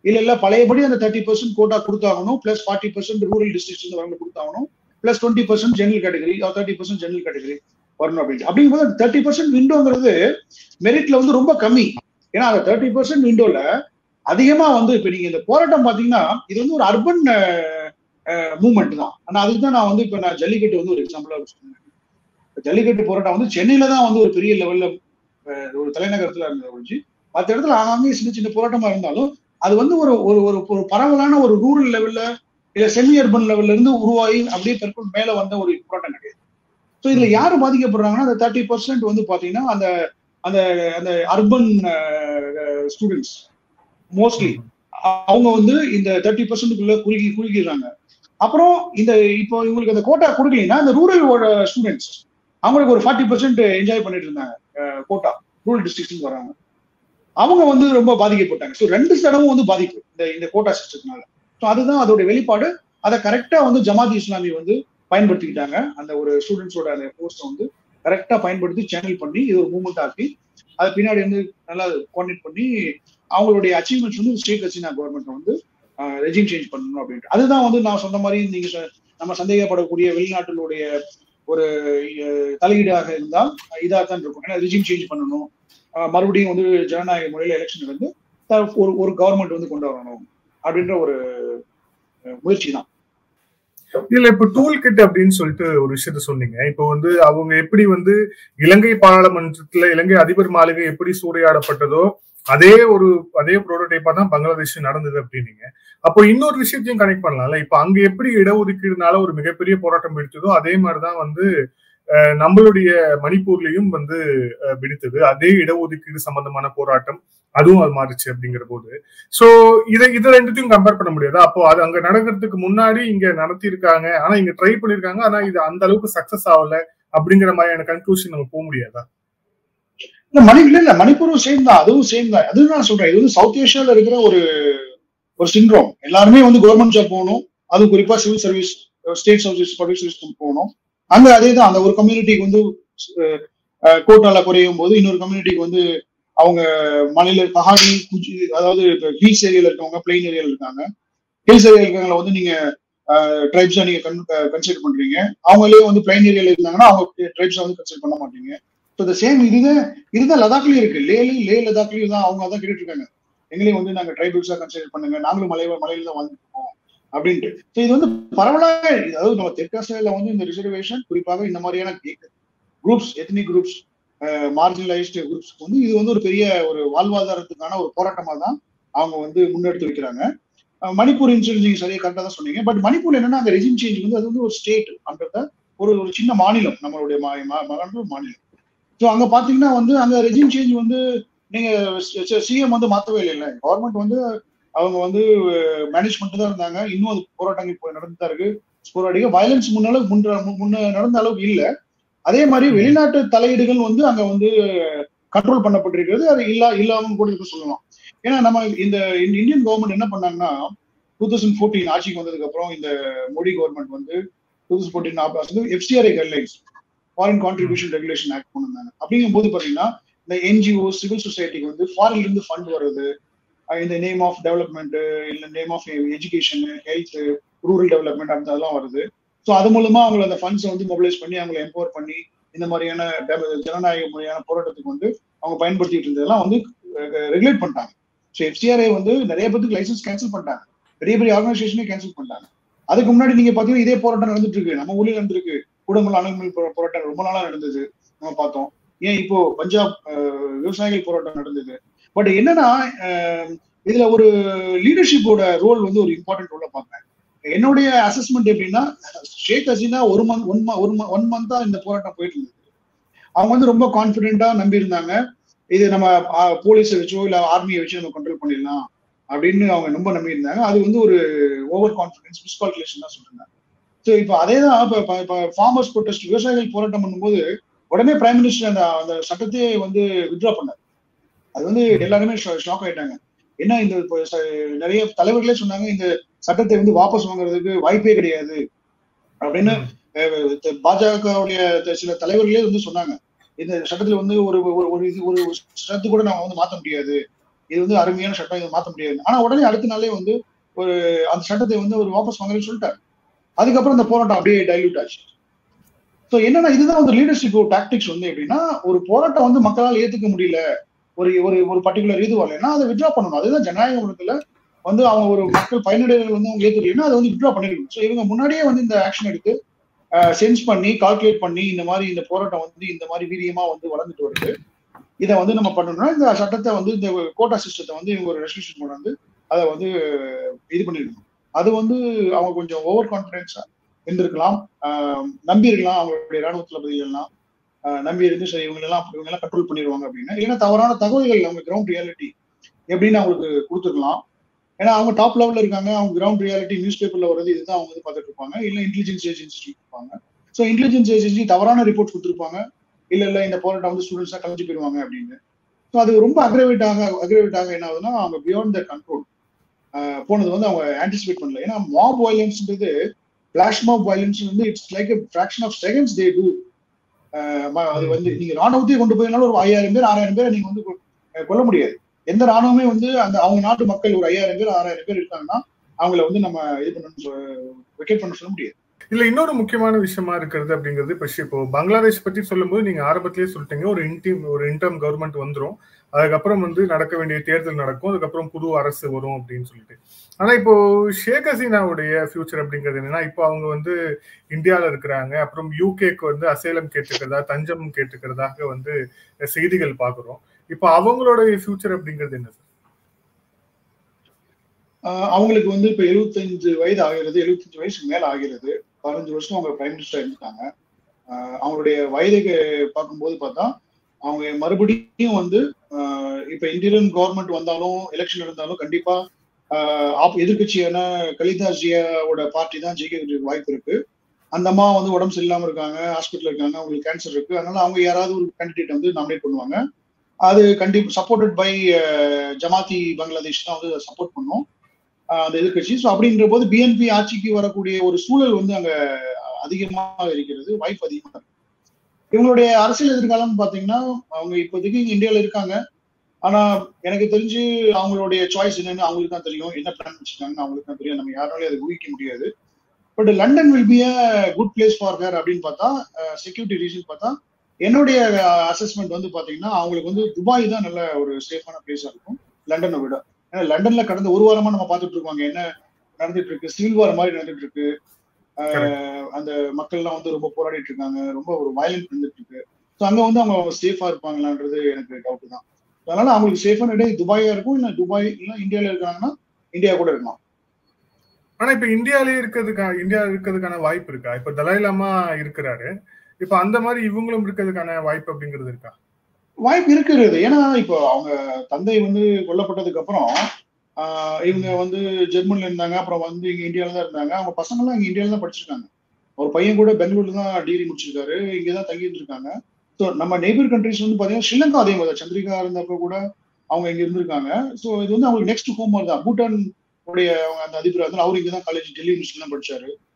[SPEAKER 3] இல்ல பழையபடி அந்த 30% கோட்டா கொடுத்தாகணும், பிளஸ் 40% ரூரல் டிஸ்ட்ரிக்ட்ஸ் வரவங்க கொடுத்தாகணும், plus 20% general category 30% general category வரணும் அப்படின்னு. அப்படிங்கும்போது அந்த 30% விண்டோங்கிறது மெரிட்ல வந்து ரொம்ப கம்மி. ஏன்னா அந்த 30% விண்டோல அதிகமா வந்து இப்ப நீங்க இந்த போராட்டம் பாத்தீங்கன்னா இது வந்து ஒரு அர்பன் மூவ்மெண்ட் தான். ஆனா அதுக்கு தான் நான் வந்து இப்ப நான் ஜல்லிக்கட்டு வந்து ஒரு எக்ஸாம்பிளா சொன்னேன். ஜல்லிக்கட்டு போராட்டம் வந்து சென்னையில தான் வந்து ஒரு பெரிய லெவல்ல ஒரு தலைநகரத்துல இருந்த ஒழிஞ்சு மற்ற இடத்துல ஆங்காங்கே சின்ன சின்ன போராட்டமா இருந்தாலும் அது வந்து ஒரு ஒரு பரவலான ஒரு ரூரல் லெவல்ல இல்ல செமி அர்பன் லெவல்ல இருந்து உருவாகி அப்படியே பெருக்கும் மேல வந்த ஒரு போராட்டம் கிடையாது. ஸோ இதுல யாரு பாதிக்கப்படுறாங்கன்னா அந்த 30% வந்து பாத்தீங்கன்னா அந்த அந்த அந்த அர்பன் ஸ்டூடெண்ட்ஸ் மோஸ்ட்லி அவங்க வந்து இந்த 30%க்குள்ள குறுகிடுறாங்க. அப்புறம் இந்த இப்போ இவங்களுக்கு அந்த கோட்டா கொடுக்கலன்னா இந்த ரூரல் ஸ்டூடெண்ட்ஸ் அவங்களுக்கு ஒரு 40% என்ஜாய் பண்ணிட்டு இருந்தாங்க கோட்டா, ரூரல் டிஸ்ட்ரிக்ட்ஸ் வராங்க, அவங்க வந்து ரொம்ப பாதிக்கப்பட்டாங்க. ஸோ 2 தடவும் வந்து பாதிப்பு இந்த கோட்டா சிஸ்டத்தினால. ஸோ அதுதான் அதோட வெளிப்பாடு. அதை கரெக்டா வந்து ஜமாத் இஸ்லாமி வந்து பயன்படுத்திக்கிட்டாங்க. அந்த ஒரு ஸ்டூடெண்ட்ஸோட அந்த போஸ்ட்டை வந்து கரெக்டா பயன்படுத்தி சேனல் பண்ணி இது ஒரு மூவ்மெண்ட் ஆக்கி அதை பின்னாடி வந்து நல்லா கோஆர்டினேட் பண்ணி அவங்களுடைய அச்சீவ்மெண்ட்ஸ் வந்து ஷேக் ஹசீனா கவர்மெண்ட் வந்து ரெஜிம் சேஞ்ச் பண்ணணும் அப்படின்ட்டு. அதுதான் வந்து நான் சொன்ன மாதிரி நீங்க நம்ம சந்தேகப்படக்கூடிய வெளிநாட்டினுடைய ஒரு தலையீடாக இருந்தால் இதாக தான் இருக்கும். ஏன்னா ரெஜிம் சேஞ்ச் பண்ணணும், மறுபடியும் வந்து ஜனநாயக முறையில எலெக்ஷன் வந்து ஒரு கவர்மெண்ட் வந்து கொண்டு வரணும் அப்படின்ற ஒரு முயற்சி தான்.
[SPEAKER 4] இதுல இப்ப டூல் கிட் அப்படின்னு சொல்லிட்டு ஒரு விஷயத்த சொன்னீங்க. இப்போ வந்து அவங்க எப்படி வந்து இலங்கை பாராளுமன்றத்துல இலங்கை அதிபர் மாளிகை எப்படி சூறையாடப்பட்டதோ அதே புரோட்டோடைப்பா தான் பங்களாதேஷ் நடந்தது அப்படின்னீங்க. அப்போ இன்னொரு விஷயத்தையும் கனெக்ட் பண்ணலாம்ல. இப்ப அங்க எப்படி இடஒதுக்கீடுனால ஒரு மிகப்பெரிய போராட்டம் வெடித்ததோ அதே மாதிரிதான் வந்து நம்மளுடைய மணிப்பூர்லயும் வந்து வெடித்தது. அதே இடஒதுக்கீடு சம்பந்தமான போராட்டம் அதுவும் அது மாறிச்சு அப்படிங்கிற போது சோ இதை ரெண்டுத்தையும் கம்பேர் பண்ண முடியாது. அப்போ அது அங்க நடக்கிறதுக்கு முன்னாடி இங்க நடத்திருக்காங்க, ஆனா இங்க ட்ரை பண்ணிருக்காங்க, ஆனா இது அந்த அளவுக்கு சக்சஸ் ஆகல அப்படிங்கிற மாதிரியான கன்க்ளூஷன் நம்ம போக முடியாதா?
[SPEAKER 3] இல்ல மணிப்பூரும் சேம் தான், அதுவும் சேம் தான். அதுவும் நான் சொல்றேன், இது வந்து சவுத் ஏஷியால இருக்கிற ஒரு சிண்ட்ரோம். எல்லாருமே வந்து கவர்மெண்ட் ஜாப் போகணும், அது குறிப்பா civil service, state service, public service போகணும். அங்க அதேதான், அந்த ஒரு கம்யூனிட்டிக்கு வந்து கோட்டால குறையும் போது இன்னொரு கம்யூனிட்டிக்கு வந்து அவங்க மலையில பஹாடி அதாவது ஹில்ஸ் ஏரியால இருக்கவங்க பிளைன் ஏரியால இருக்காங்க. ஹில்ஸ் ஏரியா இருக்கவங்களை வந்து நீங்க ட்ரைப்ஸா நீங்க கன்சிடர் பண்றீங்க, அவங்களே வந்து பிளைன் ஏரியால இருந்தாங்கன்னா அவங்க ட்ரைப்ஸா வந்து கன்சிடர் பண்ண மாட்டீங்க. ஸோ இந்த சேம் இதுதான் லடாக்லயும் இருக்கு. லே லடாக்லயும் தான் அவங்க அதான் கேட்டுட்டு இருக்காங்க, எங்களையும் வந்து நாங்க ட்ரைபல்ஸா கன்சிடர் பண்ணுங்க, நாங்களும் மலையில தான் வாழ்ந்துட்டு இருக்கோம் அப்படின்ட்டு. ஸோ இது வந்து பரவலாக, அதாவது நம்ம தெற்காசியால வந்து இந்த ரிசர்வேஷன் குறிப்பாக இந்த மாதிரியான குரூப்ஸ், எத்னிக் குரூப்ஸ், மார்ஜினலைஸ்டு குரூப்ஸ்க்கு வந்து இது வந்து ஒரு பெரிய ஒரு வாழ்வாதாரத்துக்கான ஒரு போராட்டமா தான் அவங்க வந்து முன்னெடுத்து வைக்கிறாங்க. மணிப்பூர் இன்சிடென்ட் நீங்க சரியா கரெக்டா தான் சொன்னீங்க. பட் மணிப்பூர் என்னன்னா அந்த ரெஜிம் சேஞ்ச் வந்து அது வந்து ஒரு ஸ்டேட் அண்டர் ஒரு சின்ன மாநிலம், நம்மளுடைய மாநிலம். ஸோ அங்க பாத்தீங்கன்னா வந்து அந்த ரெஜிம் சேஞ்ச் வந்து நீங்க சிஎம் வந்து மாத்தவே இல்லை, கவர்மெண்ட் வந்து அவங்க வந்து மேனேஜ் பண்ணிட்டு தான் இருந்தாங்க. இன்னும் அது போராட்டங்கள் இப்போ நடந்துதான் இருக்கு. போராடிக்க வயலன்ஸ் முன்ன நடந்த அளவுக்கு இல்லை. அதே மாதிரி வெளிநாட்டு தலையீடுகள் வந்து அங்க வந்து கண்ட்ரோல் பண்ணப்பட்டிருக்கிறது. அது இல்லாமல் கூட இருக்க சொல்லலாம். ஏன்னா நம்ம இந்த இந்தியன் கவர்மெண்ட் என்ன பண்ணாங்கன்னா 2014 ஆட்சிக்கு வந்ததுக்கு அப்புறம் இந்த மோடி கவர்மெண்ட் வந்து 2014 FCRA guidelines, foreign contribution regulation act கொண்டு வந்தாங்க. அப்படிங்கும் போது பாத்தீங்கன்னா இந்த என்ஜிஓ சிவில் சொசைட்டிக்கு வந்து ஃபாரின்ல இருந்து ஃபண்ட் வருது இந்த நேம் ஆஃப் டெவலப்மெண்ட் இல்லை name of education, health, rural development அந்த அதெல்லாம் வருது. ஸோ அது மூலமா அவங்களை அந்த ஃபண்ட்ஸை வந்து மொபிலைஸ் பண்ணி அவங்களை எம்பவர் பண்ணி இந்த மாதிரியான ஜனநாயக முறையான போராட்டத்துக்கு வந்து அவங்க பயன்படுத்திட்டு இருந்ததெல்லாம் வந்து ரெகுலேட் பண்ணிட்டாங்க. ஸோ எஃப்சிஆர்ஐ வந்து நிறைய பேருக்கு லைசன்ஸ் கேன்சல் பண்ணிட்டாங்க, பெரிய பெரிய ஆர்கனைசேஷனே கேன்சல் பண்ணிட்டாங்க. அதுக்கு முன்னாடி நீங்க பாத்தீங்கன்னா இதே போராட்டம் நடந்துட்டு இருக்கு, நம்ம ஊர்ல நடந்திருக்கு. கூடங்குளம் அனல் மில் போராட்டம் ரொம்ப நாளா நடந்தது, நம்ம பார்த்தோம். ஏன் இப்போ பஞ்சாப் விவசாயிகள் போராட்டம் நடந்தது. பட் என்னன்னா இதுல ஒரு லீடர்ஷிப்போட ரோல் வந்து ஒரு இம்பார்ட்டன்ட் ரோல பார்ப்பேன். என்னுடைய அசஸ்மெண்ட் எப்படின்னா, ஷேக் ஹசீனா ஒன் மந்தா இந்த போராட்டம் போயிட்டு இருந்தது. அவங்க வந்து ரொம்ப கான்பிடென்டா நம்பி இருந்தாங்க, இது நம்ம போலீஸை வச்சோ இல்ல ஆர்மியை வச்சு நம்ம கண்ட்ரோல் பண்ணிடலாம் அப்படின்னு அவங்க ரொம்ப நம்பி இருந்தாங்க. அது வந்து ஒரு ஓவர் கான்பிடன்ஸ், மிஸ்கால்குலேஷன் தான் சொல்றாங்க. ஸோ இப்போ அதே தான் இப்போ ஃபார்மர்ஸ் ப்ரொடெஸ்ட், விவசாயிகள் போராட்டம் பண்ணும்போது உடனே பிரைம் மினிஸ்டர் அந்த சட்டத்தையே வந்து வித்ட்ரா பண்ணார். அது வந்து எல்லாருமே ஷாக் ஆயிட்டாங்க. ஏன்னா இந்த நிறைய தலைவர்களே சொன்னாங்க இந்த சட்டத்தை வந்து வாபஸ் வாங்குறதுக்கு வாய்ப்பே கிடையாது அப்படின்னு. பாஜகவுடைய சில தலைவர்களே வந்து சொன்னாங்க, இந்த சட்டத்துல வந்து ஒரு சட்டத்து கூட நம்ம வந்து மாற்ற முடியாது, இது வந்து அருமையான சட்டம், இதை மாற்ற முடியாது. ஆனா உடனே அடுத்த நாளே வந்து அந்த சட்டத்தை வந்து ஒரு வாபஸ் வாங்குறேன்னு சொல்லிட்டாரு. அதுக்கப்புறம் இந்த போராட்டம் அப்படியே டைல்யூட் ஆச்சு. ஸோ என்னன்னா இதுதான் வந்து லீடர்ஷிப் டாக்டிக்ஸ் வந்து எப்படின்னா, ஒரு போராட்டம் வந்து மக்களால் ஏத்துக்க முடியல, ஒரு ஒரு பர்டிகுலர் இது வரலன்னா அதை வித்ட்ரா பண்ணணும். அதுதான் ஜனநாயக முறையில வந்து அவங்க ஒரு மக்கள் பயனடைகள் வந்து அவங்க ஏத்துக்கலைன்னா அதை வந்து வித்ட்ரா பண்ணிருக்கணும். ஸோ இவங்க முன்னாடியே வந்து இந்த ஆக்ஷன் எடுத்து சென்ஸ் பண்ணி கால்குலேட் பண்ணி இந்த மாதிரி இந்த போராட்டம் வந்து இந்த மாதிரி வீரியமா வந்து வளர்ந்துட்டு வருது, இதை வந்து நம்ம பண்ணணும்னா இந்த சட்டத்தை வந்து இந்த கோட்டா சிஸ்டத்தை வந்து இவங்க ஒரு ரெசல்யூஷன் கொண்டு வந்து அதை வந்து இது பண்ணிருக்கணும். அது வந்து அவங்க கொஞ்சம் ஓவர் கான்பிடன்ஸா இருந்திருக்கலாம், நம்பி இருக்கலாம், அவங்களுடைய ராணுவ தளபதிகள்லாம் நம்பி இருந்து சரி இவங்கெல்லாம் கண்ட்ரோல் பண்ணிடுவாங்க அப்படின்னா. இல்லைன்னா தவறான தகவல்கள் அவங்க கிரவுண்ட் ரியாலிட்டி எப்படின்னு அவங்களுக்கு கொடுத்துருக்கலாம். ஏன்னா அவங்க டாப் லெவல்ல இருக்காங்க, அவங்க கிரவுண்ட் ரியாலிட்டி நியூஸ் பேப்பர்ல வருது, இதுதான் அவங்க வந்து பார்த்துட்டு இருப்பாங்க. இல்லை இன்டெலிஜென்ஸ் ஏஜென்சி இருப்பாங்க. ஸோ இன்டெலிஜென்ஸ் ஏஜென்சி தவறான ரிப்போர்ட் கொடுத்துருப்பாங்க, இல்ல இந்த போராட்டம் வந்து ஸ்டூடெண்ட்ஸா கலைஞ்சு போயிடுவாங்க அப்படின்னு. ஸோ அது ரொம்ப அக்ரவேட் ஆக என்ன ஆகுதுன்னா, அவங்க பியாண்ட் த கண்ட்ரோல் போனது வந்து அவங்க ஆன்டிசிபேட் பண்ணல. ஏன்னா மாப் வயலன்ஸ்ன்றது, பிளாஷ் மாப் வயலன்ஸ் வந்து it's like a fraction of seconds they do. அது வந்து நீங்க ராணுவத்தையும் கொண்டு போயிருந்தாலும் ஒரு 5000 பேர் 6000 பேரை நீங்க வந்து கொல்ல முடியாது. எந்த ராணுவமே வந்து அந்த அவங்க நாட்டு மக்கள் ஒரு 5000 பேர் 6000 பேர் இருக்காங்கன்னா அவங்கள வந்து நம்ம இது பண்ண வெக்கேட் பண்ண சொல்ல முடியாது.
[SPEAKER 4] இல்ல இன்னொரு முக்கியமான விஷயமா இருக்கிறது அப்படிங்கிறது, இப்போ பங்களாதேஷ் பத்தி சொல்லும் போது நீங்க ஆரம்பத்திலேயே சொல்லிட்டீங்க, ஒரு இன்டர்ம் கவர்மெண்ட் வந்துடும், அதுக்கப்புறம் வந்து நடக்க வேண்டிய தேர்தல் நடக்கும், அதுக்கப்புறம் புது அரசு வரும் அப்படின்னு சொல்லிட்டு. ஆனா இப்போ ஷேக் ஹசீனாவுடைய ஃபியூச்சர் அப்படிங்கிறது என்னன்னா, இப்போ அவங்க வந்து இந்தியாவில இருக்கிறாங்க, அப்புறம் யூகேக்கு வந்து அசைலம் கேட்டுக்கிறதா தஞ்சம் கேட்டுக்கிறதாக வந்து செய்திகள் பாக்குறோம். இப்போ அவங்களோட ஃபியூச்சர் அப்படிங்கிறது என்ன சார்?
[SPEAKER 3] அவங்களுக்கு வந்து இப்ப 75 வயது ஆகிறது, 75 வயசுக்கு மேல ஆகிறது. 15 வருஷம் அவங்க பிரைம் மினிஸ்டர் இருக்காங்க. அவங்களுடைய வயதுக்கு பார்க்கும்போது பார்த்தா அவங்க மறுபடியும் வந்து இப்ப இந்தியன் கவர்மெண்ட் வந்தாலும் எலெக்ஷன் இருந்தாலும் கண்டிப்பா எதிர்கட்சியான கலிதாஸ் ஜியாவோட பார்ட்டி தான் ஜெயிக்கிறதுக்கு வாய்ப்பு இருக்கு. அந்த அம்மா வந்து உடம்பு சரியில்லாம இருக்காங்க, ஹாஸ்பிட்டல் இருக்காங்க, அவங்களுக்கு கேன்சர் இருக்கு, அதனால அவங்க யாராவது ஒரு கேண்டிடேட் வந்து நாமினேட் பண்ணுவாங்க. அது கண்டிப்பா சப்போர்ட்டட் பை ஜமாத்தி பங்களாதேஷ் தான் வந்து சப்போர்ட் பண்ணும் அந்த எதிர்கட்சி. ஸோ அப்படின்ற போது பிஎன்பி ஆட்சிக்கு வரக்கூடிய ஒரு சூழல் வந்து அங்க அதிகமாக இருக்கிறது, வாய்ப்பு அதிகமாக இருக்கு. இவங்களுடைய அரசியல் எதிர்காலம் பாத்தீங்கன்னா, அவங்க இப்போதைக்கு இந்தியாவில இருக்காங்க. ஆனா எனக்கு தெரிஞ்சு அவங்களுடைய சாய்ஸ் என்னன்னு அவங்களுக்கு தான் தெரியும், என்ன பிளான் வச்சிருக்காங்கன்னு அவங்களுக்கு தான் தெரியும், நம்ம யாராலையும் அதை ஊகிக்க முடியாது. But London will be a good place for her அப்படின்னு பார்த்தா, செக்யூரிட்டி ரீசன் பார்த்தா என்னுடைய அசஸ்மெண்ட் வந்து பாத்தீங்கன்னா அவங்களுக்கு வந்து துபாய் தான் நல்ல ஒரு சேஃபான பிளேஸா இருக்கும் லண்டனை விட. ஏன்னா லண்டன்ல கடந்த ஒரு வாரமா நம்ம பார்த்துட்டு இருக்கோங்க என்ன நடந்துட்டு இருக்கு, சிவில் வார் மாதிரி நடந்துட்டு இருக்கு. அந்த மக்கள் எல்லாம் வந்து ரொம்ப போராடிட்டு இருக்காங்க, ரொம்ப ஒரு வயலண்ட் நடந்துட்டு இருக்கு. ஸோ அங்க வந்து அவங்க சேஃபா இருப்பாங்களான்றது எனக்கு டவுட் தான். அதனால அவங்களுக்கு சேஃபான இடம் துபாயா இருக்கும், இல்ல துபாய் இல்ல இந்தியாவில இருக்காங்கன்னா இந்தியா கூட இருக்கலாம்.
[SPEAKER 4] ஆனா இப்ப இந்தியாவிலே இருக்கிறதுக்கான வாய்ப்பு இருக்கா? இப்ப தலாய்லாமா இருக்கிறாரு, இப்ப அந்த மாதிரி இவங்களும் இருக்கிறதுக்கான வாய்ப்பு அப்படிங்கிறது இருக்கா?
[SPEAKER 3] வாய்ப்பு இருக்கிறது. ஏன்னா இப்போ அவங்க தந்தை வந்து கொல்லப்பட்டதுக்கு அப்புறம் இவங்க வந்து ஜெர்மன்ல இருந்தாங்க, அப்புறம் வந்து இங்க இந்தியாவில தான் இருந்தாங்க. அவங்க பசங்க எல்லாம் இங்க இந்தியாவில தான் படிச்சிருக்காங்க. ஒரு பையன் கூட பெங்களூர்ல தான் டிகிரி முடிச்சிருக்காரு, இங்கதான் தங்கி இருந்திருக்காங்க. ஸோ நம்ம நெய்பர் கண்ட்ரிஸ் வந்து பாத்தீங்கன்னா ஸ்ரீலங்கா அதே மாதிரி சந்திரிகா இருந்தப்ப கூட அவங்க இங்க இருந்திருக்காங்க. ஸோ இது வந்து அவங்களுக்கு நெக்ஸ்ட் ஹோம் தான். பூட்டான் உடைய அவங்க அந்த அதிபர் வந்து அவரு இங்கதான் காலேஜ் டெல்லி யூனிவர்சிட்டி தான்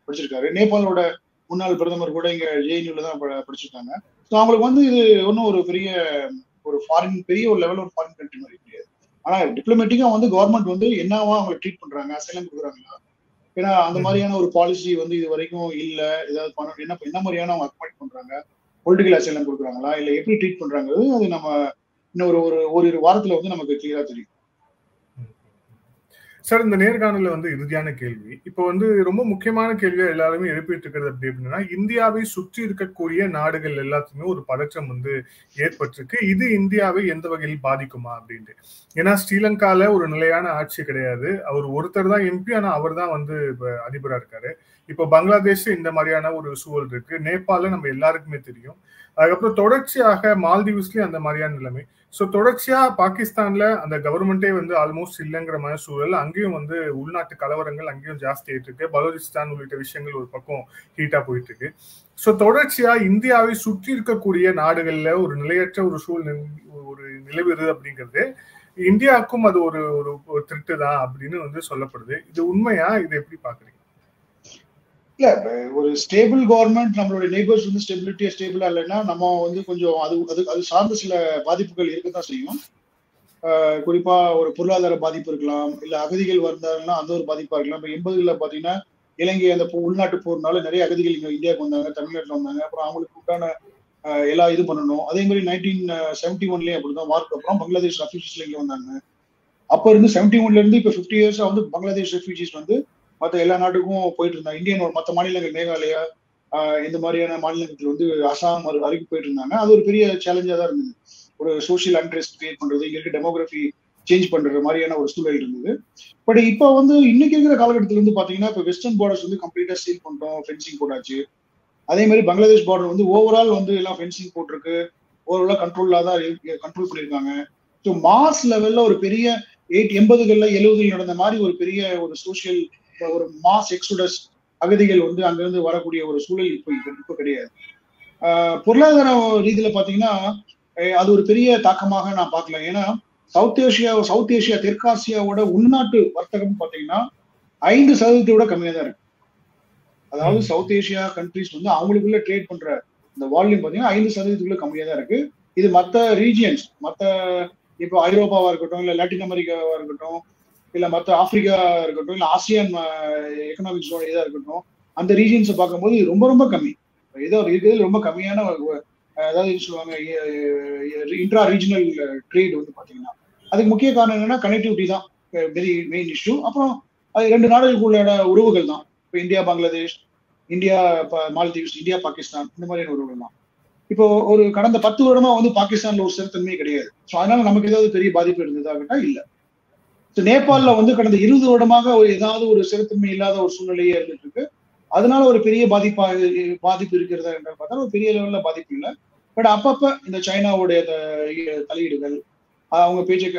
[SPEAKER 3] படிச்சிருக்காரு. நேபாளோட முன்னாள் பிரதமர் கூட இங்க ஜேஎன்யூல தான் படிச்சிருக்காங்க. ஸோ அவங்களுக்கு வந்து இது ஒன்றும் ஒரு பெரிய ஒரு ஃபாரின் பெரிய ஒரு லெவல் ஒரு ஃபாரின் கண்ட்ரி மாதிரி கிடையாது. ஆனா டிப்ளமேட்டிக்கா வந்து கவர்மெண்ட் வந்து என்னவா அவங்க ட்ரீட் பண்றாங்க, அசைலம் கொடுக்குறாங்களா, ஏன்னா அந்த மாதிரியான ஒரு பாலிசி வந்து இது வரைக்கும் இல்ல. ஏதாவது பண்ண என்ன மாதிரியான அவங்க அக்மெண்ட் பண்றாங்க, பொலிட்டிக்கல் அசைலம் கொடுக்குறாங்களா இல்ல எப்படி ட்ரீட் பண்றாங்கிறது அது நம்ம இன்னும் ஒரு வாரத்துல வந்து நமக்கு கிளியரா தெரியும்.
[SPEAKER 4] சார், இந்த நேர்காணல வந்து இறுதியான கேள்வி. இப்போ வந்து ரொம்ப முக்கியமான கேள்வியா எல்லாருமே எழுப்பிட்டு இருக்கிறது அப்படின்னா, இந்தியாவை சுற்றி இருக்கக்கூடிய நாடுகள் எல்லாத்துக்குமே ஒரு பதற்றம் வந்து ஏற்பட்டிருக்கு. இது இந்தியாவை எந்த வகையில் பாதிக்குமா அப்படின்ட்டு. ஏன்னா ஸ்ரீலங்கால ஒரு நிலையான ஆட்சி கிடையாது. அவர் ஒருத்தர் தான் எம்பி, ஆனா அவர் தான் வந்து அதிபரா இருக்காரு. இப்போ பங்களாதேஷ் இந்த மாதிரியான ஒரு சூழல் இருக்கு. நேபாள நம்ம எல்லாருக்குமே தெரியும். அதுக்கப்புறம் தொடர்ச்சியாக மால்தீவ்ஸ்லயும் அந்த மாதிரியான நிலைமை. சோ தொடர்ச்சியா பாகிஸ்தான்ல அந்த கவர்மெண்டே வந்து ஆல்மோஸ்ட் இல்லைங்கிற மாதிரி சூழல். அங்கேயும் வந்து உள்நாட்டு கலவரங்கள் அங்கேயும் ஜாஸ்தி ஆயிட்டு இருக்கு. பலோச்சிஸ்தான் உள்ளிட்ட விஷயங்கள் ஒரு பக்கம் ஹீட்டா போயிட்டு இருக்கு. சோ தொடர்ச்சியா இந்தியாவை சுற்றி இருக்கக்கூடிய நாடுகள்ல ஒரு நிலையற்ற ஒரு சூழ்நிலை ஒரு நிலவுது அப்படிங்கிறது இந்தியாவுக்கும் அது ஒரு ஒரு த்ரெட்டு தான் அப்படின்னு வந்து சொல்லப்படுது. இது உண்மையா? இதை எப்படி பாக்குறீங்க?
[SPEAKER 3] இல்ல, ஒரு ஸ்டேபிள் கவர்மெண்ட் நம்மளுடைய நெய்பர்ஸ் வந்து ஸ்டெபிலிட்டியா ஸ்டேபிளா இல்லைன்னா நம்ம வந்து கொஞ்சம் அது சார்ந்த சில பாதிப்புகள் இருக்கத்தான் செய்யும். குறிப்பா ஒரு பொருளாதார பாதிப்பு இருக்கலாம், இல்ல அகதிகள் வந்தாங்கன்னா அந்த ஒரு பாதிப்பா இருக்கலாம். இப்ப 80களில் பாத்தீங்கன்னா இலங்கை அந்த உள்நாட்டு போறதுனால நிறைய அகதிகள் இங்க இந்தியாவுக்கு வந்தாங்க, தமிழ்நாட்டில் வந்தாங்க. அப்புறம் அவங்களுக்கு உண்டான எல்லா இது பண்ணணும். அதே மாதிரி 1971லயும் அப்படிதான் வார்க்கு அப்புறம் பங்களாதேஷ் ரெஃப்யூஜிஸ்ல இங்க வந்தாங்க. அப்ப இருந்து 71ல இருந்து இப்ப 50 இயர்ஸா வந்து பங்களாதேஷ் ரெஃப்யூஜிஸ் வந்து மற்ற எல்லா நாட்டுக்கும் போயிட்டு இருந்தாங்க. இந்தியன் மற்ற மாநிலங்கள் மேகாலயா இந்த மாதிரியான மாநிலங்கள் வந்து அசாம் வரைக்கும் போயிட்டு இருந்தாங்க. அது ஒரு பெரிய சேலஞ்சா தான் இருந்தது. ஒரு சோசியல் அன்ரெஸ்ட் கிரியேட் பண்றது, இங்க இருக்க டெமோகிராஃபி சேஞ்ச் பண்ற மாதிரியான ஒரு சூழல் இருந்தது. பட் இப்போ வந்து இன்னைக்கு இருக்கிற காலகட்டத்துல இருந்து பாத்தீங்கன்னா இப்போ வெஸ்டர்ன் பார்டர்ஸ் வந்து கம்ப்ளீட்டா சீல் பண்ணிட்டோம், ஃபென்சிங் போட்டாச்சு. அதே மாதிரி பங்களாதேஷ் பார்டர் வந்து ஓவரால் வந்து எல்லாம் ஃபென்சிங் போட்டிருக்கு, ஓவராலா கண்ட்ரோல்லா தான் கண்ட்ரோல் பண்ணியிருக்காங்க. ஸோ மாஸ் லெவல்ல ஒரு பெரிய 80களில் 70களில் நடந்த மாதிரி ஒரு பெரிய ஒரு சோசியல் ஒரு மாஸ் எக்ஸோடஸ் அகதிகள் வந்து அங்கிருந்து வரக்கூடிய ஒரு சூழல் இப்போ கிடையாது. பொருளாதார ரீதியில பாத்தீங்கன்னா அது ஒரு பெரிய தாக்கமாக நான் பார்க்கல. ஏன்னா சவுத் ஏஷியா தெற்காசியாவோட உள்நாட்டு வர்த்தகம் பாத்தீங்கன்னா 5% விட கம்மியா தான் இருக்கு. அதாவது சவுத் ஏஷியா கண்ட்ரிஸ் வந்து அவங்களுக்குள்ள ட்ரேட் பண்ற இந்த வால்யூம் பாத்தீங்கன்னா 5% கம்மியா தான் இருக்கு. இது மற்ற ரீஜியன்ஸ், மற்ற இப்போ ஐரோப்பாவா இருக்கட்டும், இல்ல லாட்டின் அமெரிக்காவா இருக்கட்டும், இல்ல மற்ற ஆப்பிரிக்கா இருக்கட்டும், இல்ல ஆசியான் எக்கனாமிக் ஜோன் இதா இருக்கட்டும், அந்த ரீஜியன்ஸை பார்க்கும்போது இது ரொம்ப ரொம்ப கம்மி. ஏதோ இருக்கிறது ரொம்ப கம்மியான அதாவது சொல்லுவாங்க இன்ட்ரா ரீஜனல் ட்ரேட் வந்து பாத்தீங்கன்னா அதுக்கு முக்கிய காரணம் என்னன்னா கனெக்டிவிட்டி தான் வெரி மெயின் இஷ்யூ. அப்புறம் அது ரெண்டு நாடுகளுக்குள்ள உறவுகள் தான். இப்போ India Bangladesh, India Maldives, India Pakistan, இந்த மாதிரியான உறவுகள் தான். இப்போ ஒரு கடந்த 10 வருடமா வந்து பாகிஸ்தான்ல ஒரு ஸ்திரத்தன்மையே கிடையாது. ஸோ அதனால நமக்கு ஏதாவது பெரிய பாதிப்பு இருந்ததா கேட்டா இல்ல. நேபாளில் வந்து கடந்த 20 வருடமாக ஏதாவது ஒரு ஸ்திரத்தன்மை இல்லாத ஒரு சூழ்நிலையே இருந்துட்டு இருக்கு. அதனால ஒரு பெரிய பாதிப்பு இருக்கிறதா என்று பார்த்தா ஒரு பெரிய லெவல்ல பாதிப்பு இல்லை. பட் அப்பப்ப இந்த சைனாவுடைய தலையீடுகள், அவங்க பேச்சை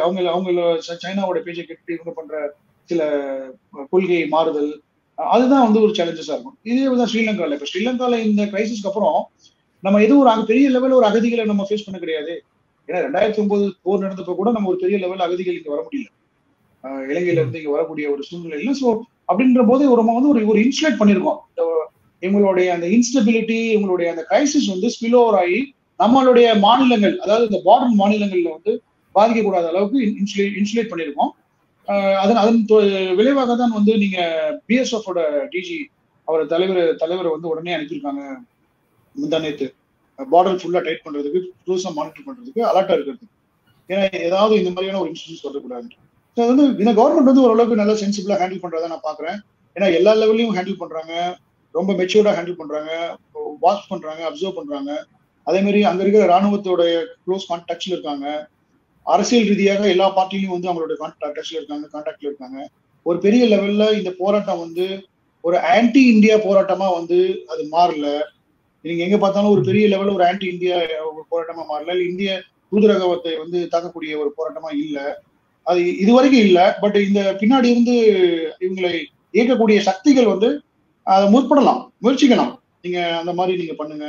[SPEAKER 3] சைனாவோட பேச்சை கேட்டு இவங்க பண்ற சில கொள்கை மாறுதல், அதுதான் வந்து ஒரு சேலஞ்சஸா இருக்கும். இதே தான் ஸ்ரீலங்கால. இப்ப ஸ்ரீலங்கால இந்த கிரைசிஸ்க்கு அப்புறம் நம்ம எதுவும் ஒரு பெரிய லெவலில் ஒரு அகதிகளை நம்ம ஃபேஸ் பண்ண கிடையாது. ஏன்னா 2009 போர் நடந்தப்ப கூட நம்ம ஒரு பெரிய லெவல் அகதிகள் இங்க வர முடியல, இலங்கையில இருந்து இங்க வரக்கூடிய ஒரு சூழ்நிலை இல்லை. ஸோ அப்படின்ற போது நம்ம வந்து ஒரு இன்சுலேட் பண்ணிருக்கோம். இவங்களுடைய அந்த இன்ஸ்டபிலிட்டி, இவங்களுடைய அந்த கிரைசிஸ் வந்து ஸ்பில் ஓவர் ஆகி நம்மளுடைய மாநிலங்கள், அதாவது இந்த பார்டர் மாநிலங்கள்ல வந்து பாதிக்கக்கூடாத அளவுக்கு இன்சுலேட் பண்ணிருக்கோம். அதன் விளைவாக தான் வந்து நீங்க பிஎஸ்எஃப் டிஜி அவர் தலைவர் வந்து உடனே அனுப்பியிருக்காங்க முந்தானேத்து, பார்டர் ஃபுல்லா டைட் பண்றதுக்கு, க்ளோஸா மானிட்டர் பண்றதுக்கு, அலர்ட்டா இருக்கிறதுக்கு. ஏன்னா ஏதாவது இந்த மாதிரியான ஒரு இன்சிடென்ட்ஸ் வரக்கூடாது. ஸோ வந்து இந்த கவர்மெண்ட் வந்து ஓரளவுக்கு நல்லா சென்சிபிளா ஹேண்டில் பண்றதா நான் பாக்குறேன். ஏன்னா எல்லா லெவல்லையும் ஹேண்டில் பண்றாங்க, ரொம்ப மெச்சூர்டா ஹேண்டில் பண்றாங்க, வாட்ச் பண்றாங்க, அப்சர்வ் பண்றாங்க. அதே மாதிரி அங்க இருக்கிற ராணுவத்தோட க்ளோஸ் கான்டாக்ட்ல இருக்காங்க. அரசியல் ரீதியாக எல்லா பார்ட்டிலையும் வந்து அவங்களோட கான்டாக்ட்ல இருக்காங்க. ஒரு பெரிய லெவல்ல இந்த போராட்டம் வந்து ஒரு ஆன்டி இந்தியா போராட்டமா வந்து அது மாறல. நீங்க எங்க பார்த்தாலும் ஒரு பெரிய லெவல்ல ஒரு ஆன்டி இந்தியா போராட்டமா மாறல. இந்திய தூதரகத்தை வந்து தாக்கக்கூடிய ஒரு போராட்டமா இல்ல, அது இதுவரைக்கும் இல்ல. பட் இந்த பின்னாடி இருந்து இவங்களை இயக்கக்கூடிய சக்திகள் வந்து அதை முயற்சிக்கலாம். நீங்க அந்த மாதிரி நீங்க பண்ணுங்க,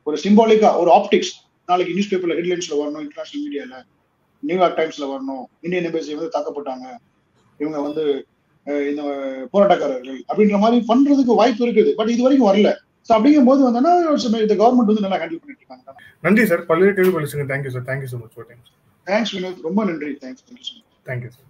[SPEAKER 3] ஒரு சிம்பாலிக்கா ஒரு ஆப்டிக்ஸ், நாளைக்கு நியூஸ் பேப்பர்ல ஹெட்லைன்ஸ்ல வரணும், இன்டர்நேஷனல் மீடியால, நியூயார்க் டைம்ஸ்ல வரணும், இந்தியன் எம்பசி வந்து தாக்கப்பட்டாங்க, இவங்க வந்து இந்த போராட்டக்காரர்கள் அப்படின்ற மாதிரி பண்றதுக்கு வாய்ப்பு இருக்குது. பட் இது வரைக்கும் வரல. ஸோ அப்படிங்கும் போது வந்தோன்னா இந்த கவர்மெண்ட் வந்து நல்லா ஹேண்டில் பண்ணிட்டு இருக்காங்க.
[SPEAKER 4] நன்றி சார், பல்வேறு கேள்வி பலிச்சுங்க. Thank you sir, thank you so much for time.
[SPEAKER 3] Thanks Vinod, ரொம்ப நன்றி. தேங்க்ஸ்.
[SPEAKER 4] Thank you sir.